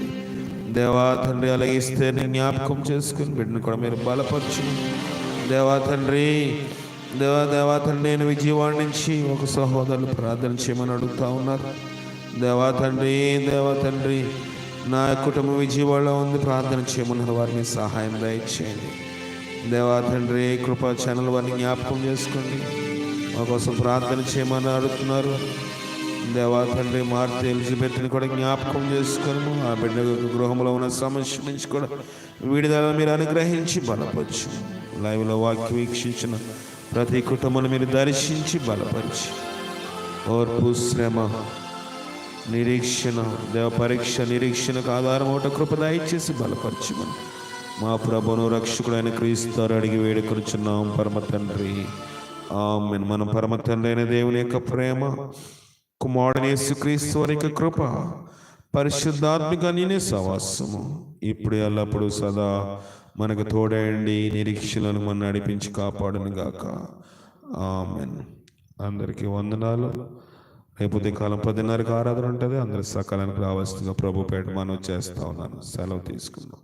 S1: దేవా తండ్రి, అలాగే ఇస్తే జ్ఞాపకం చేసుకుని బిడ్డను కూడా మీరు బలపరచు దేవా తండ్రి. దేవా తండ్రి, నేను విజయవాడ నుంచి ఒక సహోదరులు ప్రార్థన చేయమని అడుగుతా ఉన్నారు. దేవా తండ్రి, నా కుటుంబం విజయవాడలో ఉంది, ప్రార్థన చేయమన్నారు. వారిని సహాయం దయచేయండి దేవా తండ్రి. కృపా ఛానల్ వారిని జ్ఞాపకం చేసుకోండి, మా కోసం ప్రార్థన చేయమని అడుగుతున్నారు. దేవా తండ్రి, మార్తి ఎలిజబెత్ని కూడా జ్ఞాపకం చేసుకుని ఆ బిడ్డ గృహంలో ఉన్న సమస్య నుంచి కూడా విడుదల మీరు అనుగ్రహించి బలపరచు. లైవ్లో వాక్యం వీక్షించిన ప్రతి కుటుంబాన్ని మీరు దర్శించి బలపరిచి, ఓర్పు, శ్రమ, నిరీక్షణ, దేవ పరీక్ష, నిరీక్షణకు ఆధారం ఒకటి కృప దయచేసి బలపరచమని మా ప్రభువును రక్షకుడైన క్రీస్తు అడిగి వేడుకొనుచున్నాం పరమ తండ్రి, ఆమేన్. మన పరమ తండ్రి అయిన దేవుని యొక్క ప్రేమ, కుమారుడైన యేసుక్రీస్తు వారి యొక్క కృప, పరిశుద్ధాత్మిక అన్యోన్య సహవాసము ఇప్పుడు ఎల్లప్పుడూ సదా మనకు తోడేయండి, నిరీక్షలను మనం నడిపించి కాపాడును గాక. ఆమేన్. అందరికీ వందనాలు. రేపు ఉదయకాలం 10:30కి ఆరాధన ఉంటుంది. అందరూ సకాలానికి రావాల్సిందిగా ప్రభు పేట మనం చేస్తా ఉన్నాను. సెలవు తీసుకుందాం.